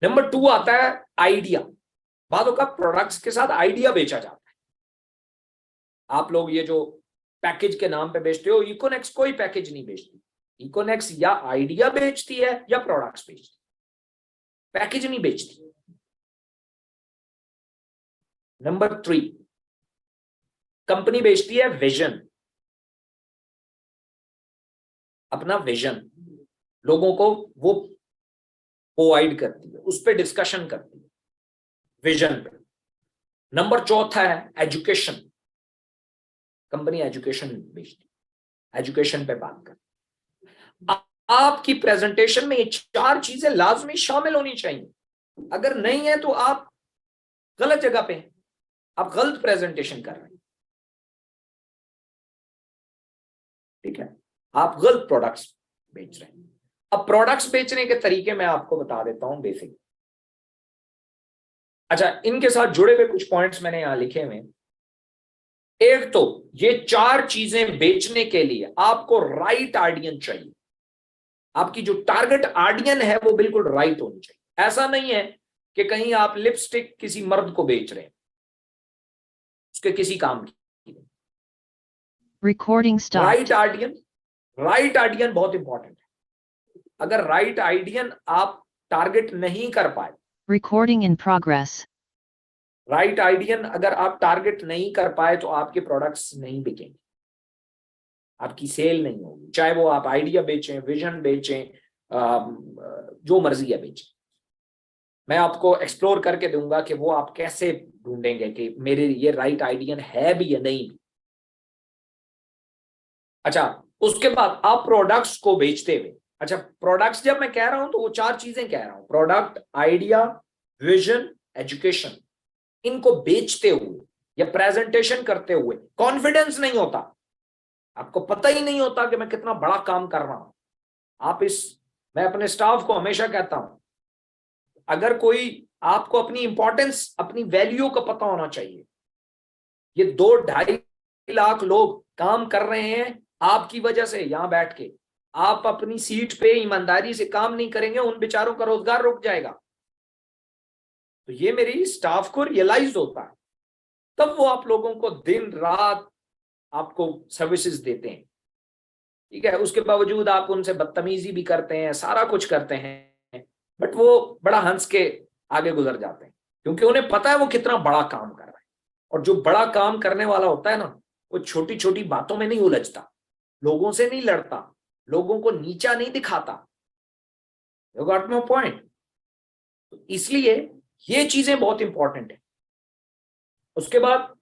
नंबर 2 आता है आइडिया। बातों का प्रोडक्ट्स के साथ आइडिया बेचा जाता है। आप लोग ये जो पैकेज के नाम पे बेचते हो, इकोनेक्स कोई पैकेज नहीं बेचती। इकोनेक्स या आइडिया बेचती है या प्रोडक्ट्स बेचती है, पैकेज नहीं बेचती। नंबर 3, कंपनी बेचती है विजन, अपना विजन लोगों को वो प्रोवाइड करती है, उस पर डिस्कशन करती है विजन पे। नंबर 4 है एजुकेशन, कंपनी एजुकेशन बेचती है, एजुकेशन पे बात करती है। आपकी प्रेजेंटेशन में ये 4 चीजें लाजमी शामिल होनी चाहिए। अगर नहीं है तो आप गलत जगह पे हैं, आप गलत प्रेजेंटेशन कर रहे हैं। ठीक है, आप गलत प्रोडक्ट्स बेच रहे हैं। अब प्रोडक्ट्स बेचने के तरीके मैं आपको बता देता हूं बेसिक। अच्छा, इनके साथ जुड़े हुए कुछ पॉइंट्स मैंने यहां लिखे हुए। एक तो ये 4 चीजें बेचने के लिए आपको राइट ऑडियंस चाहिए। आपकी जो टारगेट ऑडियंस है वो बिल्कुल राइट होनी चाहिए। ऐसा नहीं है कि कहीं आप लिपस्टिक किसी मर्द को बेच रहे हैं, उसके किसी काम की। Recording right stopped. Audience, right audience बहुत इंपॉर्टेंट है। अगर राइट ऑडियंस आप टारगेट नहीं कर पाए, Recording in progress. Right audience अगर आप टारगेट नहीं कर पाए तो आपके प्रोडक्ट्स नहीं बिकेंगे, आपकी सेल नहीं होगी। चाहे वो आप आइडिया बेचें, विजन बेचें, जो मर्जी है बेचें। मैं आपको एक्सप्लोर करके दूंगा कि वो आप कैसे ढूंढेंगे कि मेरे ये राइट आइडिया है भी या नहीं भी। अच्छा, उसके बाद आप प्रोडक्ट्स को बेचते हुए, अच्छा प्रोडक्ट्स जब मैं कह रहा हूं तो वो 4 चीजें कह रहा हूं, प्रोडक्ट, आइडिया, विजन, एजुकेशन। इनको बेचते हुए या प्रेजेंटेशन करते हुए कॉन्फिडेंस नहीं होता, आपको पता ही नहीं होता कि मैं कितना बड़ा काम कर रहा हूं। मैं अपने स्टाफ को हमेशा कहता हूं, अगर कोई आपको अपनी इंपॉर्टेंस, अपनी वैल्यू का पता होना चाहिए। ये 2-2.5 लाख लोग काम कर रहे हैं आपकी वजह से यहां बैठ के। आप अपनी सीट पे ईमानदारी से काम नहीं करेंगे, उन बेचारों का रोजगार रुक जाएगा। तो ये मेरी स्टाफ को रियलाइज होता है, तब वो आप लोगों को दिन रात आपको सर्विसेज देते हैं। ठीक है, उसके बावजूद आप उनसे बदतमीजी भी करते हैं, सारा कुछ करते हैं, बट वो बड़ा हंस के आगे गुजर जाते हैं, क्योंकि उन्हें पता है वो कितना बड़ा काम कर रहा है। और जो बड़ा काम करने वाला होता है ना, वो छोटी छोटी बातों में नहीं उलझता, लोगों से नहीं लड़ता, लोगों को नीचा नहीं दिखाता। You got my point? तो इसलिए ये चीजें बहुत इंपॉर्टेंट है। उसके बाद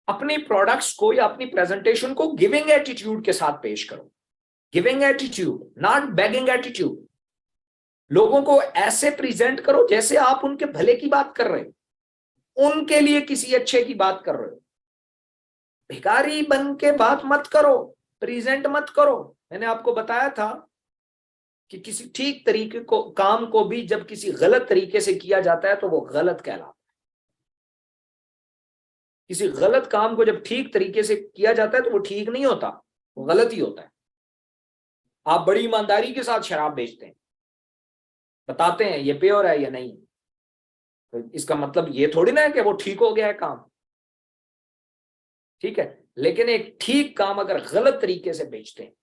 अपने प्रोडक्ट्स को या अपनी प्रेजेंटेशन को गिविंग एटीट्यूड के साथ पेश करो। Giving attitude, not begging attitude. लोगों को ऐसे प्रेजेंट करो जैसे आप उनके भले की बात कर रहे हो, उनके लिए किसी अच्छे की बात कर रहे हो। भिखारी बन के बात मत करो, प्रेजेंट मत करो। मैंने आपको बताया था कि किसी ठीक तरीके को, काम को भी जब किसी गलत तरीके से किया जाता है तो वो गलत कहलाता है। किसी गलत काम को जब ठीक तरीके से किया जाता है तो वो ठीक नहीं होता, वो गलत ही होता है। आप बड़ी ईमानदारी के साथ शराब बेचते हैं, बताते हैं ये प्योर है या नहीं, तो इसका मतलब ये थोड़ी ना है कि वो ठीक हो गया है काम। ठीक है, लेकिन एक ठीक काम अगर गलत तरीके से बेचते हैं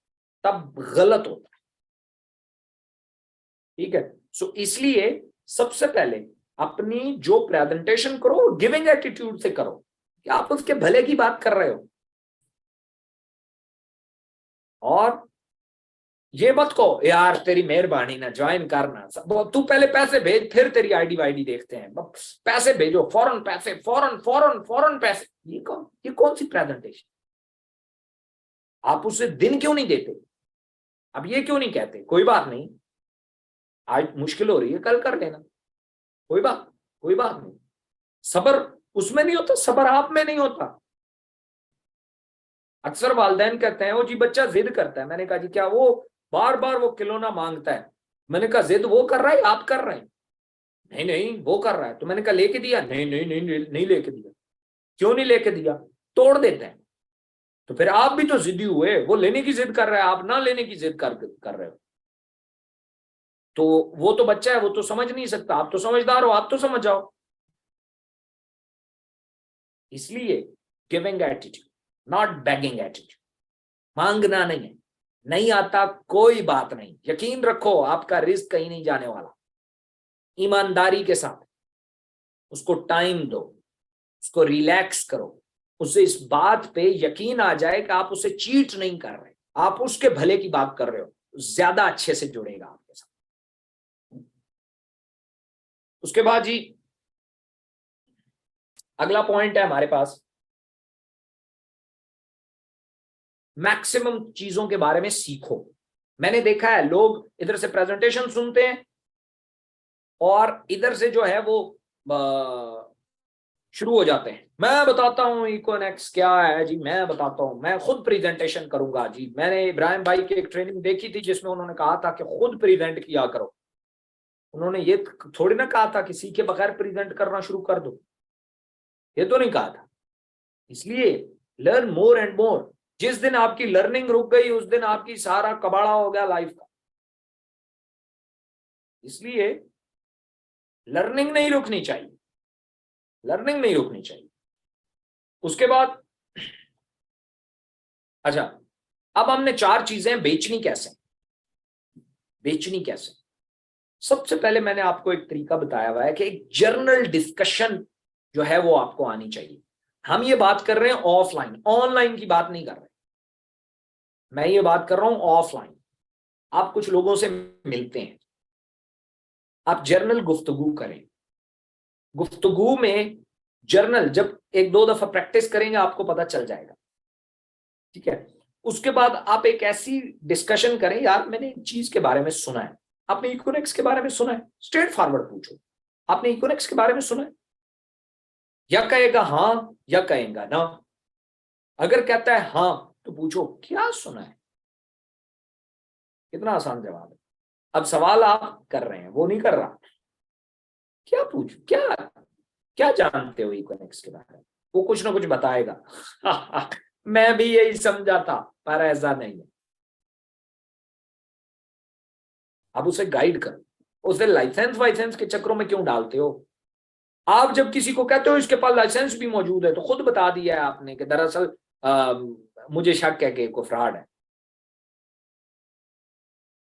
तब गलत होता है। ठीक है, सो इसलिए सबसे पहले अपनी जो प्रेजेंटेशन करो गिविंग एटीट्यूड से करो कि आप उसके भले की बात कर रहे हो। और ये मत कहो यार तेरी मेहरबानी ना ज्वाइन करना, तू पहले पैसे भेज फिर तेरी आईडी वाईडी देखते हैं, पैसे भेजो फौरन, पैसे फौरन फौरन फौरन पैसे। ये कौन सी प्रेजेंटेशन? आप उसे दिन क्यों नहीं देते? अब ये क्यों नहीं कहते कोई बात नहीं, आज मुश्किल हो रही है कल कर लेना, कोई बात नहीं। सब्र उसमें नहीं होता, सब्र आप में नहीं होता। अक्सर वालिदैन कहते हैं वो जी बच्चा जिद करता है। मैंने कहा जी क्या वो बार बार वो खिलौना मांगता है? मैंने कहा जिद वो कर रहा है आप कर रहे हैं? नहीं नहीं वो कर रहा है। तो मैंने कहा लेके दिया? नहीं नहीं नहीं नहीं लेके दिया। क्यों नहीं लेके दिया? तोड़ देते हैं। तो फिर आप भी तो जिद्दी हुए, वो लेने की जिद कर रहा है, आप ना लेने की जिद कर रहे हो। तो वो तो बच्चा है, वो तो समझ नहीं सकता, आप तो समझदार हो, आप तो समझ जाओ। इसलिए giving attitude, not begging attitude. मांगना नहीं है, नहीं आता कोई बात नहीं, यकीन रखो आपका रिस्क कहीं नहीं जाने वाला। ईमानदारी के साथ उसको टाइम दो, उसको रिलैक्स करो, उसे इस बात पे यकीन आ जाए कि आप उसे चीट नहीं कर रहे, आप उसके भले की बात कर रहे हो, ज्यादा अच्छे से जुड़ेगा आपके साथ। उसके बाद जी अगला पॉइंट है हमारे पास, मैक्सिमम चीजों के बारे में सीखो। मैंने देखा है लोग इधर से प्रेजेंटेशन सुनते हैं और इधर से जो है वो शुरू हो जाते हैं, मैं बताता हूँ इकोनेक्स क्या है जी, मैं बताता हूँ, मैं खुद प्रेजेंटेशन करूंगा जी। मैंने इब्राहिम भाई की एक ट्रेनिंग देखी थी जिसमें उन्होंने कहा था कि खुद प्रेजेंट किया करो। उन्होंने ये थोड़ी ना कहा था कि सीखे बगैर प्रेजेंट करना शुरू कर दो, ये तो नहीं कहा था। इसलिए लर्न मोर एंड मोर। जिस दिन आपकी लर्निंग रुक गई उस दिन आपकी सारा कबाड़ा हो गया लाइफ का। इसलिए लर्निंग नहीं रुकनी चाहिए, लर्निंग नहीं रुकनी चाहिए। उसके बाद अच्छा, अब हमने 4 चीजें बेचनी कैसे, बेचनी कैसे। सबसे पहले मैंने आपको एक तरीका बताया हुआ है कि एक जर्नल डिस्कशन जो है वो आपको आनी चाहिए। हम ये बात कर रहे हैं ऑफलाइन, ऑनलाइन की बात नहीं कर रहे, मैं ये बात कर रहा हूं ऑफलाइन। आप कुछ लोगों से मिलते हैं, आप जर्नल गुफ्तगू करें। गुफ्तगू में जर्नल जब 1-2 दफा प्रैक्टिस करेंगे आपको पता चल जाएगा, ठीक है। उसके बाद आप एक ऐसी डिस्कशन करें, यार मैंने एक चीज के बारे में सुना है, आपने इकोनेक्स के बारे में सुना है, स्ट्रेट फॉरवर्ड पूछो, आपने इकोनेक्स के बारे में सुना है? या कहेगा हाँ या कहेगा ना। अगर कहता है हाँ तो पूछो क्या सुना है। कितना आसान जवाब है। अब सवाल आप कर रहे हैं, वो नहीं कर रहा। क्या पूछो, क्या क्या जानते हो इकोनेक्स के बारे में, वो कुछ ना कुछ बताएगा। मैं भी यही समझा था पर ऐसा नहीं है। आप उसे गाइड करो, उसे लाइसेंस वाइसेंस के चक्रों में क्यों डालते हो। आप जब किसी को कहते हो इसके पास लाइसेंस भी मौजूद है तो खुद बता दिया है आपने कि दरअसल मुझे शक है कि कोई फ्रॉड है।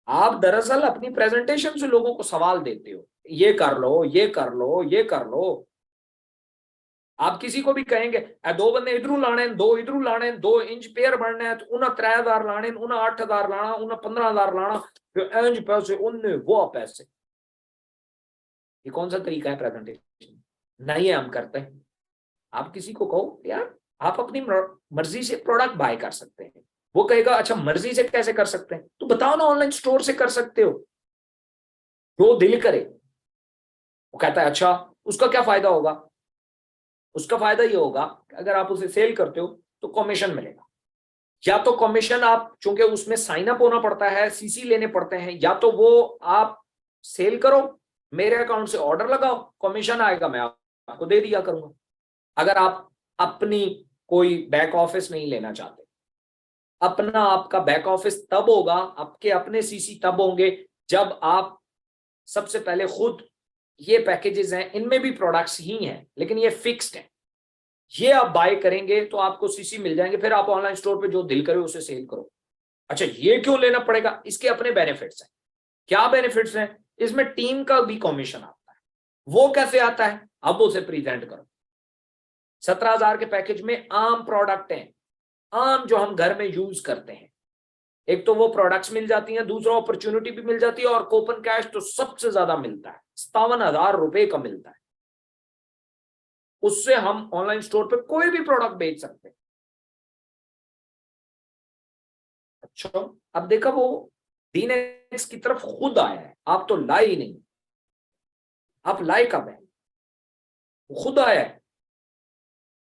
आप दरअसल अपनी प्रेजेंटेशन से लोगों को सवाल देते हो, ये कर लो, ये कर लो, ये कर लो। आप किसी को भी कहेंगे 2 बंदे इधरू लाने, 2 इधरू लाने, 2 इंच पेयर बढ़ने हैं तो उन्हें 3000 लाने, उन्हें 8000 लाना, उन्हें 15000 लाना, फिर इंच पैसे उन्हें वो पैसे। ये कौन सा तरीका है प्रेजेंटेशन? नहीं है, हम करते हैं। आप किसी को कहो यार आप अपनी मर्जी से प्रोडक्ट बाय कर सकते हैं, वो कहेगा अच्छा मर्जी से कैसे कर सकते हैं, तो बताओ ना ऑनलाइन स्टोर से कर सकते हो, जो दिल करे। वो कहता है अच्छा उसका क्या फायदा होगा? उसका फायदा ये होगा कि अगर आप उसे सेल करते हो तो कमीशन मिलेगा। या तो कमीशन आप, चूंकि उसमें साइन अप होना पड़ता है, सीसी लेने पड़ते हैं, या तो वो आप सेल करो, मेरे अकाउंट से ऑर्डर लगाओ, कमीशन आएगा, मैं आपको दे दिया करूंगा। अगर आप अपनी कोई बैक ऑफिस नहीं लेना चाहते, अपना आपका बैक ऑफिस तब होगा, आपके अपने सीसी तब होंगे जब आप सबसे पहले खुद, ये पैकेजेस हैं इनमें भी प्रोडक्ट्स ही हैं लेकिन ये फिक्स्ड है, ये आप बाय करेंगे तो आपको सीसी मिल जाएंगे, फिर आप ऑनलाइन स्टोर पे जो दिल करे उसे सेल करो। अच्छा ये क्यों लेना पड़ेगा? इसके अपने बेनिफिट्स हैं। क्या बेनिफिट्स हैं? इसमें टीम का भी कमीशन आता है। वो कैसे आता है? अब उसे प्रेजेंट करो। 17,000 के पैकेज में आम प्रोडक्ट हैं, आम जो हम घर में यूज करते हैं। एक तो वो प्रोडक्ट्स मिल जाती हैं, दूसरा अपॉर्चुनिटी भी मिल जाती है, और कूपन कैश तो सबसे ज्यादा मिलता है, 57,000 रुपए का मिलता है। उससे हम ऑनलाइन स्टोर पे कोई भी प्रोडक्ट बेच सकते हैं। अच्छा, अब देखा वो डीनेक्स की तरफ खुद आया है, आप तो लाए ही नहीं। आप लाए कब है? वो खुद आया है,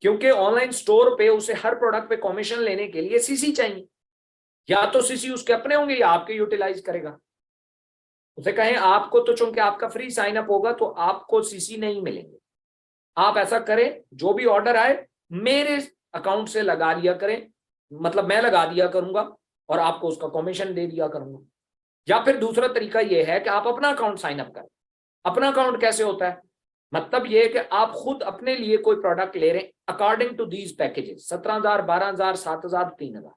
क्योंकि ऑनलाइन स्टोर पे उसे हर प्रोडक्ट पे कमीशन लेने के लिए सीसी चाहिए। या तो सीसी उसके अपने होंगे या आपके यूटिलाइज करेगा। उसे कहें आपको तो, चूंकि आपका फ्री साइन अप होगा तो आपको सीसी नहीं मिलेंगे, आप ऐसा करें जो भी ऑर्डर आए मेरे अकाउंट से लगा लिया करें, मतलब मैं लगा दिया करूंगा और आपको उसका कमीशन दे दिया करूंगा। या फिर दूसरा तरीका यह है कि आप अपना अकाउंट साइन अप करें। अपना अकाउंट कैसे होता है? मतलब ये है कि आप खुद अपने लिए कोई प्रोडक्ट ले रहे हैं अकॉर्डिंग टू दीज पैकेजेस, 17,000, 12,000, 7,000, 3,000।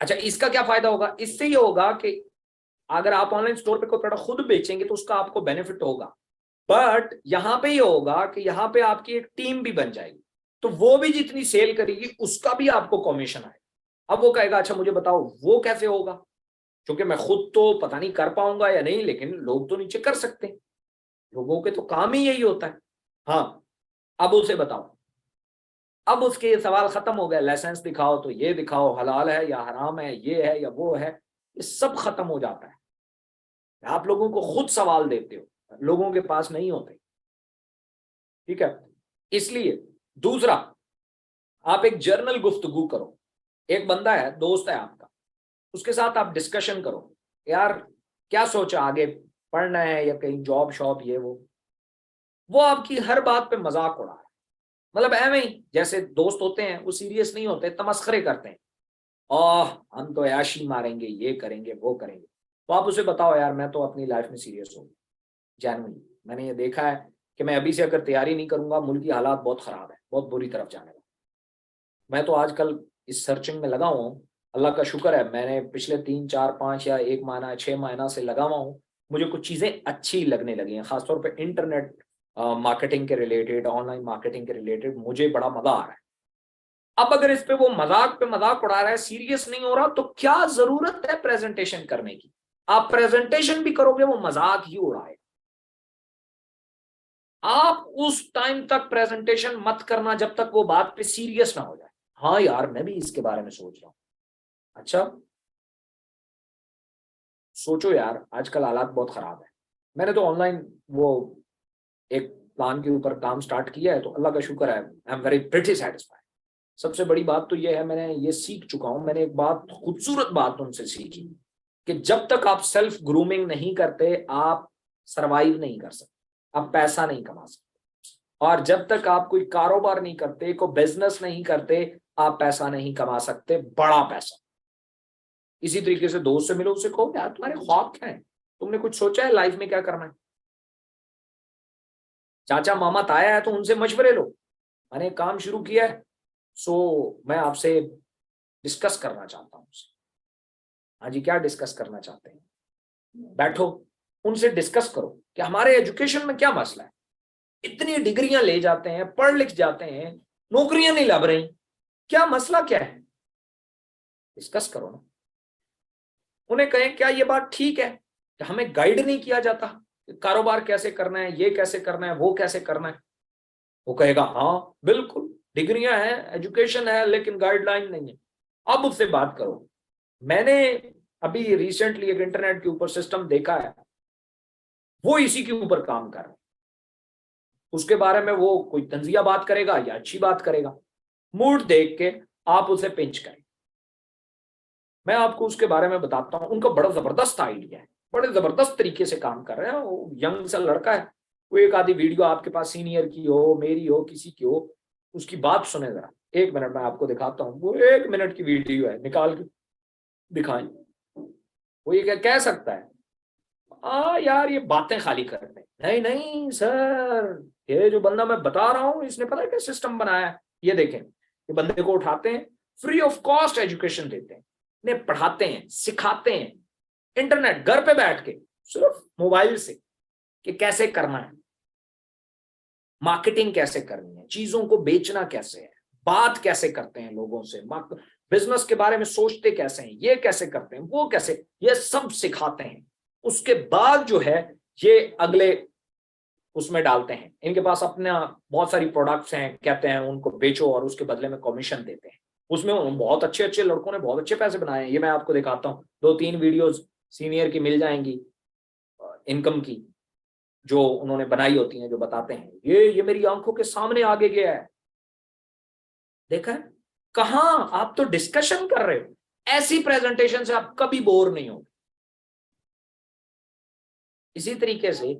अच्छा, इसका क्या फायदा होगा? इससे ये होगा कि अगर आप ऑनलाइन स्टोर पे कोई प्रोडक्ट खुद बेचेंगे तो उसका आपको बेनिफिट होगा, बट यहां पे ये होगा कि यहां पे आपकी एक टीम भी बन जाएगी, तो वो भी जितनी सेल करेगी उसका भी आपको कमीशन आएगा। अब वो कहेगा अच्छा मुझे बताओ वो कैसे होगा, क्योंकि मैं खुद तो पता नहीं कर पाऊंगा या नहीं, लेकिन लोग तो नीचे कर सकते हैं, लोगों के तो काम ही यही होता है। हाँ, अब उसे बताओ। अब उसके सवाल खत्म हो गए, लाइसेंस दिखाओ तो ये दिखाओ, हलाल है या हराम है, ये है या वो है, ये सब खत्म हो जाता है। आप लोगों को खुद सवाल देते हो, लोगों के पास नहीं होते। ठीक है, इसलिए दूसरा, आप एक जर्नल गुफ्तगू करो। एक बंदा है, दोस्त है आपका, उसके साथ आप डिस्कशन करो, यार क्या सोचा आगे, पढ़ना है या कहीं जॉब शॉप ये वो आपकी हर बात पे मजाक उड़ा रहा है। मतलब ऐਵੇਂ ही जैसे दोस्त होते हैं, वो सीरियस नहीं होते, तमस्खरे करते हैं, ओह हम तो ऐशी मारेंगे, ये करेंगे वो करेंगे। तो आप उसे बताओ यार मैं तो अपनी लाइफ में सीरियस हूँ, जेन्युइनली मैंने ये देखा है कि मैं अभी से अगर तैयारी नहीं करूंगा, मुल्क की हालात बहुत खराब है, बहुत बुरी तरफ जाने वाला। मैं तो आजकल इस सर्चिंग में लगा हुआ हूँ, अल्लाह का शुक्र है मैंने पिछले 3, 4, 5 या 1 महीना 6 महीना से लगा हुआ हूँ, मुझे कुछ चीजें अच्छी लगने लगी हैं, खासतौर पर इंटरनेट मार्केटिंग के रिलेटेड, ऑनलाइन मार्केटिंग के रिलेटेड मुझे बड़ा मजा आ रहा है। अब अगर इस पे वो मजाक पे मजाक उड़ा रहा है, सीरियस नहीं हो रहा, तो क्या जरूरत है प्रेजेंटेशन करने की? आप प्रेजेंटेशन भी करोगे वो मजाक ही उड़ाएगा। आप उस टाइम तक प्रेजेंटेशन मत करना जब तक वो बात पे सीरियस ना हो जाए। हाँ यार मैं भी इसके बारे में सोच रहा हूँ। अच्छा, सोचो यार आजकल हालात बहुत खराब है। मैंने तो ऑनलाइन वो एक प्लान के ऊपर काम स्टार्ट किया है, तो अल्लाह का शुक्र है, I am very pretty satisfied. सबसे बड़ी बात तो ये है, मैंने ये सीख चुका हूं, मैंने एक बात, खूबसूरत बात उनसे सीखी कि जब तक आप सेल्फ ग्रूमिंग नहीं करते आप सरवाइव नहीं कर सकते, आप पैसा नहीं कमा सकते। और जब तक आप कोई कारोबार नहीं करते, कोई बिजनेस नहीं करते, आप पैसा नहीं कमा सकते, बड़ा पैसा। इसी तरीके से दोस्त से मिलो, उसे कहो यार तुम्हारे ख्वाब क्या है, तुमने कुछ सोचा है लाइफ में क्या करना है? चाचा मामा ताया है तो उनसे मशवरे लो। मैंने एक काम शुरू किया है, सो मैं आपसे डिस्कस करना चाहता हूँ। हाँ जी, क्या डिस्कस करना चाहते हैं? बैठो, उनसे डिस्कस करो कि हमारे एजुकेशन में क्या मसला है, इतनी डिग्रियां ले जाते हैं, पढ़ लिख जाते हैं, नौकरियां नहीं लग रही, क्या मसला क्या है? डिस्कस करो ना। उन्हें कहें क्या ये बात ठीक है कि हमें गाइड नहीं किया जाता, कारोबार कैसे करना है, ये कैसे करना है, वो कैसे करना है? वो कहेगा हाँ बिल्कुल, डिग्रियां हैं, एजुकेशन है, लेकिन गाइडलाइन नहीं है। अब उससे बात करो। मैंने अभी रिसेंटली एक इंटरनेट के ऊपर सिस्टम देखा है, वो इसी के ऊपर काम कर रहा है। उसके बारे में वो कोई तंजिया बात करेगा या अच्छी बात करेगा, मूड देख के आप उसे पिंच करें। मैं आपको उसके बारे में बताता हूँ, उनका बड़ा जबरदस्त आइडिया है, बड़े जबरदस्त तरीके से काम कर रहे हैं। वो यंग सा लड़का है, वो एक आधी वीडियो आपके पास सीनियर की हो, मेरी हो, किसी की हो, उसकी बात सुने जरा। 1 मिनट में आपको दिखाता हूँ, वो 1 मिनट की वीडियो है, निकाल के दिखाएं। वो ये क्या कह सकता है, यार ये बातें खाली करते हैं। नहीं नहीं सर, ये जो बंदा मैं बता रहा हूँ इसने पता है क्या सिस्टम बनाया है, ये देखें। ये बंदे को उठाते हैं, फ्री ऑफ कॉस्ट एजुकेशन देते हैं, इन्हें पढ़ाते हैं, सिखाते हैं, इंटरनेट घर पे बैठ के, सिर्फ मोबाइल से, कि कैसे करना है, मार्केटिंग कैसे करनी है, चीजों को बेचना कैसे है, बात कैसे करते हैं लोगों से, बिजनेस के बारे में सोचते कैसे हैं, ये कैसे करते हैं, वो कैसे, ये सब सिखाते हैं। उसके बाद जो है ये अगले उसमें डालते हैं, इनके पास अपना बहुत सारी प्रोडक्ट्स हैं, कहते हैं उनको बेचो और उसके बदले में कमीशन देते हैं। उसमें बहुत अच्छे अच्छे लड़कों ने बहुत अच्छे पैसे बनाए हैं, ये मैं आपको दिखाता हूँ। 2-3 वीडियोस सीनियर की मिल जाएंगी, इनकम की, जो उन्होंने बनाई होती हैं, जो बताते हैं ये मेरी आंखों के सामने आगे गया है, देखा है? कहाँ, आप तो डिस्कशन कर रहे हो। ऐसी प्रेजेंटेशन से आप कभी बोर नहीं होगे। इसी तरीके से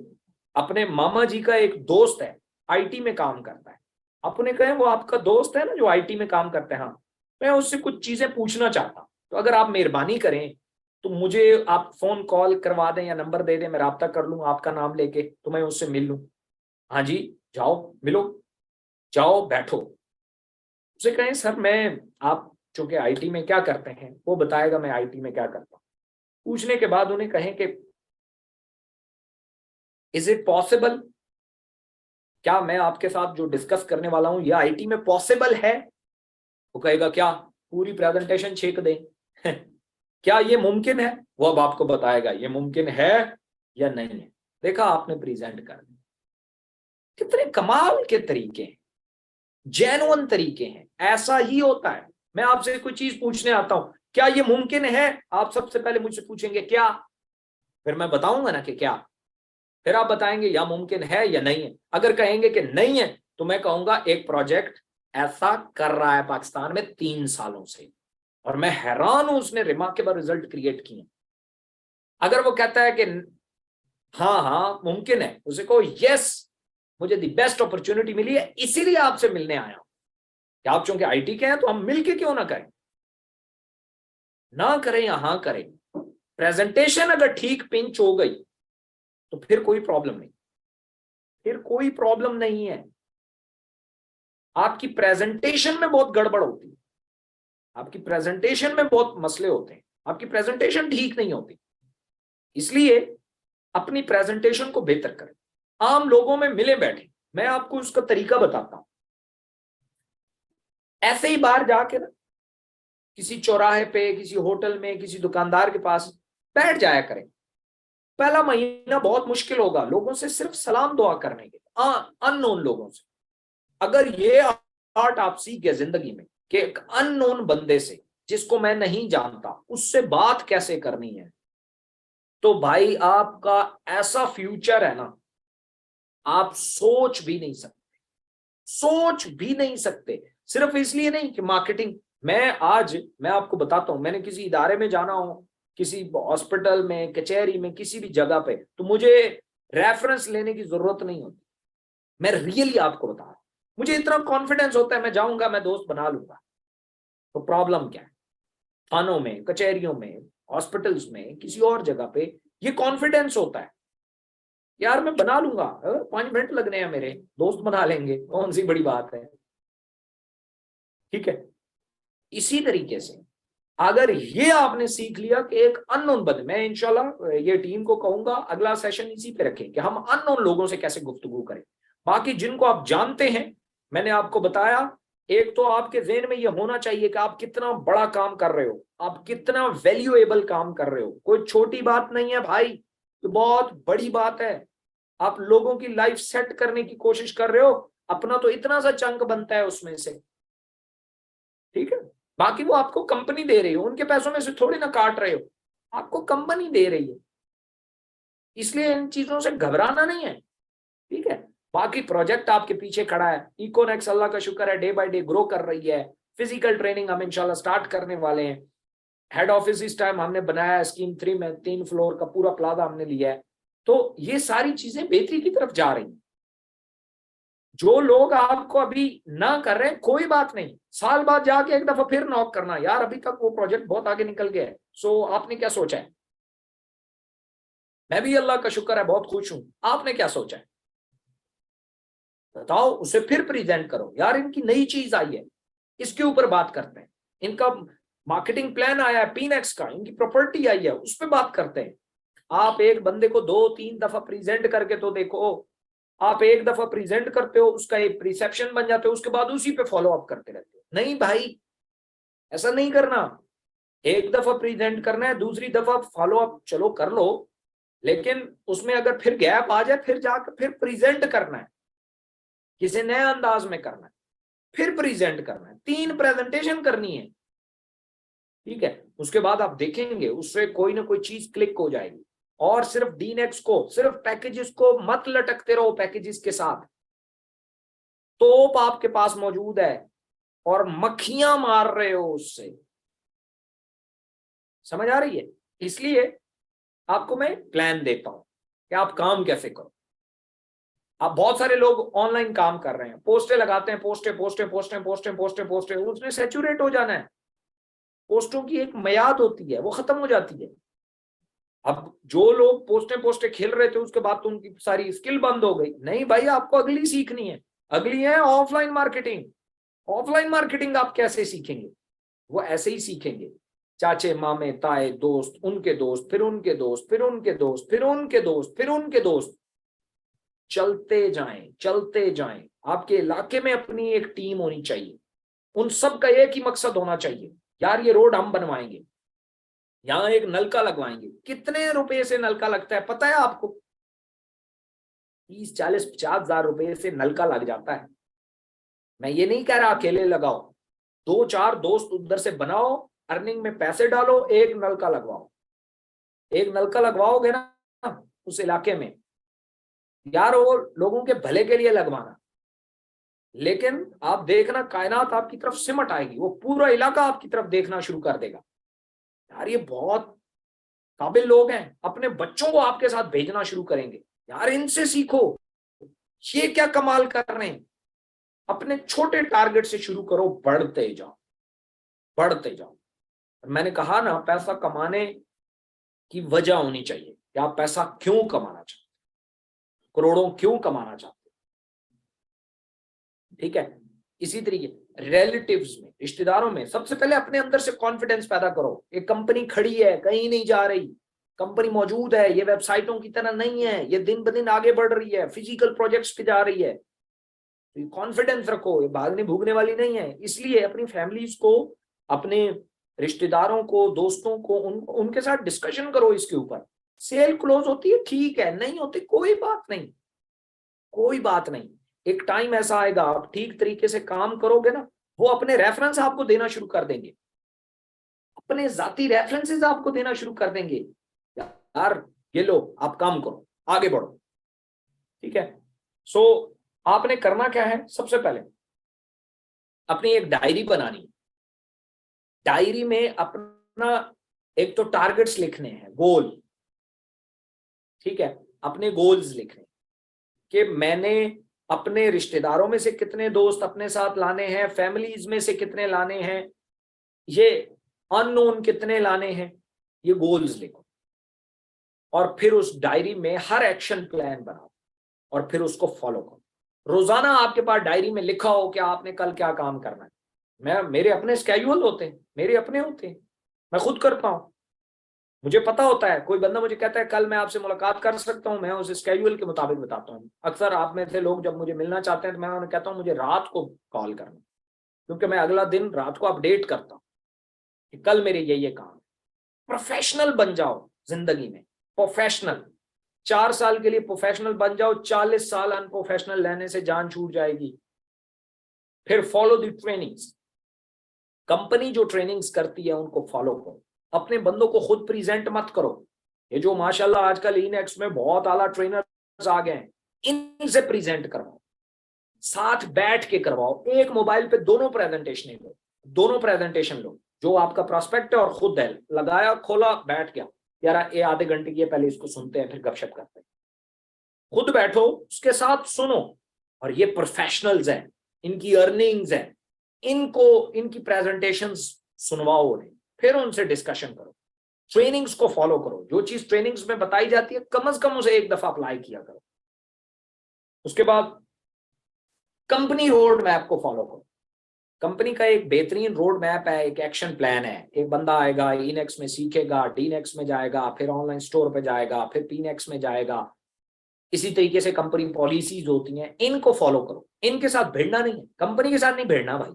अपने मामा जी का एक दोस्त है, आईटी में काम करता है। अपने कहें वो आपका दोस्त है ना जो आईटी में काम करते हैं, हाँ, मैं उससे कुछ चीजें पूछना चाहता हूं, तो अगर आप मेहरबानी करें तो मुझे आप फोन कॉल करवा दें या नंबर दे दें, मैं राब्ता कर लूं आपका नाम लेके, तो मैं उससे मिल लूं। हाँ जी, जाओ मिलो, जाओ बैठो। उसे कहें सर मैं, आप चूंकि आईटी में क्या करते हैं, वो बताएगा मैं आईटी में क्या करता हूं। पूछने के बाद उन्हें कहें कि इज इट पॉसिबल, क्या मैं आपके साथ जो डिस्कस करने वाला हूं ये आईटी में पॉसिबल है? वो कहेगा क्या, पूरी प्रेजेंटेशन छेक दें क्या ये मुमकिन है? वो अब आपको बताएगा ये मुमकिन है या नहीं है। देखा आपने, प्रेजेंट कर दिया। कितने कमाल के तरीके हैं, जेन्युइन तरीके हैं। ऐसा ही होता है। मैं आपसे कोई चीज पूछने आता हूं, क्या ये मुमकिन है, आप सबसे पहले मुझसे पूछेंगे क्या, फिर मैं बताऊंगा ना कि क्या, फिर आप बताएंगे या मुमकिन है या नहीं है। अगर कहेंगे कि नहीं है तो मैं कहूंगा एक प्रोजेक्ट ऐसा कर रहा है पाकिस्तान में 3 सालों से, और मैं हैरान हूं उसने रिमार्केबल रिजल्ट क्रिएट किए। अगर वो कहता है कि हाँ हाँ मुमकिन है, उसे कहो यस, मुझे दी बेस्ट अपॉर्चुनिटी मिली है इसीलिए आपसे मिलने आया हूं। कि आप चूंकि आईटी के हैं तो हम मिलके क्यों ना करें, ना करें या हाँ करें। प्रेजेंटेशन अगर ठीक पिंच हो गई तो फिर कोई प्रॉब्लम नहीं, फिर कोई प्रॉब्लम नहीं है। आपकी प्रेजेंटेशन में बहुत गड़बड़ होती है, आपकी प्रेजेंटेशन में बहुत मसले होते हैं, आपकी प्रेजेंटेशन ठीक नहीं होती। इसलिए अपनी प्रेजेंटेशन को बेहतर करें। आम लोगों में मिले बैठे, मैं आपको उसका तरीका बताता हूं। ऐसे ही बाहर जाके ना, किसी चौराहे पे, किसी होटल में, किसी दुकानदार के पास बैठ जाया करें। पहला महीना बहुत मुश्किल होगा लोगों से सिर्फ सलाम दुआ करने के, अननोन लोगों से। अगर ये आर्ट आप सीख गए जिंदगी में कि एक अननोन बंदे से, जिसको मैं नहीं जानता, उससे बात कैसे करनी है, तो भाई आपका ऐसा फ्यूचर है ना, आप सोच भी नहीं सकते, सोच भी नहीं सकते। सिर्फ इसलिए नहीं कि मार्केटिंग, मैं आपको बताता हूं, मैंने किसी इदारे में जाना हो, किसी हॉस्पिटल में, कचहरी में, किसी भी जगह पे, तो मुझे रेफरेंस लेने की जरूरत नहीं होती। मैं रियली आपको बता रहा हूं, मुझे इतना कॉन्फिडेंस होता है, मैं जाऊंगा, मैं दोस्त बना लूंगा। तो प्रॉब्लम क्या है, थानों में, कचहरियों में, हॉस्पिटल्स में, किसी और जगह पे ये कॉन्फिडेंस होता है, यार मैं बना लूंगा, 5 मिनट लगने हैं मेरे, दोस्त बना लेंगे, कौन सी बड़ी बात है। ठीक है, इसी तरीके से अगर ये आपने सीख लिया कि एक अननोन बंदे, मैं इंशाल्लाह ये टीम को कहूंगा अगला सेशन इसी पे रखें कि हम अननोन लोगों से कैसे गुफ्तगू करें। बाकी जिनको आप जानते हैं, मैंने आपको बताया, एक तो आपके ज़हन में ये होना चाहिए कि आप कितना बड़ा काम कर रहे हो, आप कितना वैल्यूएबल काम कर रहे हो। कोई छोटी बात नहीं है भाई, तो बहुत बड़ी बात है। आप लोगों की लाइफ सेट करने की कोशिश कर रहे हो, अपना तो इतना सा चंक बनता है उसमें से। ठीक है, बाकी वो आपको कंपनी दे रही हो, उनके पैसों में से थोड़ी ना काट रहे हो, आपको कंपनी दे रही है, इसलिए इन चीजों से घबराना नहीं है। ठीक है, बाकी प्रोजेक्ट आपके पीछे खड़ा है, इकोनेक्स अल्लाह का शुक्र है डे बाय डे ग्रो कर रही है। फिजिकल ट्रेनिंग हम इंशाल्लाह स्टार्ट करने वाले हैं। हेड ऑफिस इस टाइम हमने बनाया है स्कीम 3 में, 3 फ्लोर का पूरा प्लाजा हमने लिया है। तो ये सारी चीजें बेहतरी की तरफ जा रही हैं। जो लोग आपको अभी ना कर रहे हैं, कोई बात नहीं, साल बाद जाके एक दफा फिर नॉक करना, यार अभी तक वो प्रोजेक्ट बहुत आगे निकल गया है, सो आपने क्या सोचा है। मैं भी अल्लाह का शुक्र है बहुत खुश हूं, आपने क्या सोचा है बताओ, उसे फिर प्रेजेंट करो, यार इनकी नई चीज आई है, इसके ऊपर बात करते हैं। इनका मार्केटिंग प्लान आया है पीनेक्स का, इनकी प्रॉपर्टी आई है, उस पर बात करते हैं। आप एक बंदे को 2-3 दफा प्रेजेंट करके तो देखो। आप एक दफा प्रेजेंट करते हो, उसका एक रिसेप्शन बन जाते हो, उसके बाद उसी पे फॉलो अप करते रहते हो। नहीं भाई, ऐसा नहीं करना। एक दफा प्रेजेंट करना है, दूसरी दफा फॉलो अप चलो कर लो, लेकिन उसमें अगर फिर गैप आ जाए, फिर जाकर फिर प्रेजेंट करना है, किसी नए अंदाज में करना है, फिर प्रेजेंट करना है, 3 प्रेजेंटेशन करनी है। ठीक है, उसके बाद आप देखेंगे उससे कोई ना कोई चीज क्लिक हो जाएगी। और सिर्फ डीनेक्स को, सिर्फ पैकेजेस को मत लटकते रहो पैकेजेस के साथ। तोप आपके पास मौजूद है और मक्खियां मार रहे हो उससे, समझ आ रही है। इसलिए आपको मैं प्लान देता हूं कि आप काम कैसे करो। आप बहुत सारे लोग ऑनलाइन काम कर रहे हैं, पोस्टें लगाते हैं, पोस्टें पोस्टें पोस्टें पोस्टें पोस्टें पोस्टें, उसमें सैचुरेट हो जाना है। पोस्टों की एक मियाद होती है, वो खत्म हो जाती है। अब जो लोग पोस्टे खेल रहे थे उसके बाद तो उनकी सारी स्किल बंद हो गई। नहीं भाई, आपको अगली सीखनी है, अगली है ऑफलाइन मार्केटिंग। ऑफलाइन मार्केटिंग आप कैसे सीखेंगे? वो ऐसे ही सीखेंगे, चाचे मामे ताए दोस्त, उनके दोस्त, फिर उनके दोस्त, फिर उनके दोस्त, फिर उनके दोस्त, फिर उनके दोस्त, चलते जाएं चलते जाएं। आपके इलाके में अपनी एक टीम होनी चाहिए, उन सब का एक ही मकसद होना चाहिए, यार ये रोड हम बनवाएंगे, यहां एक नलका लगवाएंगे। कितने रुपए से नलका लगता है पता है आपको? 30, 40, 50 हजार रुपए से नलका लग जाता है। मैं ये नहीं कह रहा अकेले लगाओ, 2, 4 दोस्त उधर से बनाओ, अर्निंग में पैसे डालो, एक नलका लगवाओ। एक नलका लगवाओगे ना उस इलाके में, यार वो लोगों के भले के लिए लगवाना, लेकिन आप देखना कायनात आपकी तरफ सिमट आएगी, वो पूरा इलाका आपकी तरफ देखना शुरू कर देगा। यार ये बहुत काबिल लोग हैं, अपने बच्चों को आपके साथ भेजना शुरू करेंगे, यार इनसे सीखो, ये क्या कमाल कर रहे हैं। अपने छोटे टारगेट से शुरू करो, बढ़ते जाओ बढ़ते जाओ। मैंने कहा ना, पैसा कमाने की वजह होनी चाहिए कि आप पैसा क्यों कमाना चाहते, करोड़ों क्यों कमाना चाहते। ठीक है, इसी तरीके रिलेटिव्स में, रिश्तेदारों में, सबसे पहले अपने अंदर से कॉन्फिडेंस पैदा करो। एक कंपनी खड़ी है, कहीं नहीं जा रही, कंपनी मौजूद है, ये वेबसाइटों की तरह नहीं है, ये दिन ब दिन आगे बढ़ रही है, फिजिकल प्रोजेक्ट्स पे जा रही है, तो कॉन्फिडेंस रखो, ये भागने भूगने वाली नहीं है। इसलिए अपनी फैमिलीज को, अपने रिश्तेदारों को, दोस्तों को, उनके साथ डिस्कशन करो इसके ऊपर। सेल क्लोज होती है ठीक है, नहीं होती कोई बात नहीं, कोई बात नहीं। एक टाइम ऐसा आएगा, आप ठीक तरीके से काम करोगे ना, वो अपने रेफरेंस आपको देना शुरू कर देंगे, अपने जाती रेफरेंसेस आपको देना शुरू कर देंगे, यार ये लो आप काम करो, आगे बढ़ो। ठीक है, सो आपने करना क्या है, सबसे पहले अपनी एक डायरी बनानी। डायरी में अपना एक तो टारगेट्स लिखने हैं, गोल। ठीक है, अपने गोल्स लिखने कि मैंने अपने रिश्तेदारों में से कितने दोस्त अपने साथ लाने हैं, फैमिलीज में से कितने लाने हैं, ये अननोन कितने लाने हैं, ये गोल्स लिखो। और फिर उस डायरी में हर एक्शन प्लान बनाओ और फिर उसको फॉलो करो। रोजाना आपके पास डायरी में लिखा हो कि आपने कल क्या काम करना है। मेरे अपने स्केड्यूल होते हैं, मेरे अपने होते हैं, मैं खुद करता हूं, मुझे पता होता है। कोई बंदा मुझे कहता है कल मैं आपसे मुलाकात कर सकता हूं, मैं उस स्केड्यूल के मुताबिक बताता हूं। अक्सर आप में से लोग जब मुझे मिलना चाहते हैं तो मैं उन्हें कहता हूं मुझे रात को कॉल करना, क्योंकि मैं अगला दिन रात को अपडेट करता हूं कि कल मेरे ये काम है। प्रोफेशनल बन जाओ जिंदगी में, प्रोफेशनल। 4 साल के लिए प्रोफेशनल बन जाओ, 40 साल अनप्रोफेशनल रहने से जान छूट जाएगी। फिर फॉलो द ट्रेनिंग्स, कंपनी जो ट्रेनिंग्स करती है उनको फॉलो करो। अपने बंदों को खुद प्रेजेंट मत करो। ये जो माशाल्लाह आजकल इनएक्स में बहुत आला ट्रेनर्स आ गए हैं, इनसे प्रेजेंट करवाओ, साथ बैठ के करवाओ। एक मोबाइल पे दोनों प्रेजेंटेशन लो, दोनों प्रेजेंटेशन लो, जो आपका प्रोस्पेक्ट है और खुद है, लगाया खोला बैठ गया, यार ये आधे घंटे की है, पहले इसको सुनते हैं फिर गपशप करते हैं। खुद बैठो, उसके साथ सुनो। और ये प्रोफेशनल्स हैं, इनकी अर्निंग्स हैं, इनको इनकी प्रेजेंटेशंस सुनवाओ उन्हें, फिर उनसे डिस्कशन करो, ट्रेनिंग्स को फॉलो करो। जो चीज ट्रेनिंग्स में बताई जाती है कम से कम उसे एक दफा अप्लाई किया करो। उसके बाद कंपनी रोड मैप को फॉलो करो। कंपनी का एक बेहतरीन रोड मैप है, एक एक्शन प्लान है। एक बंदा आएगा, इनेक्स में सीखेगा, डीनेक्स में जाएगा, फिर ऑनलाइन स्टोर पे जाएगा, फिर पीनेक्स में जाएगा। इसी तरीके से कंपनी पॉलिसीज होती हैं, इनको फॉलो करो। इनके साथ भिड़ना नहीं है, कंपनी के साथ नहीं भिड़ना भाई।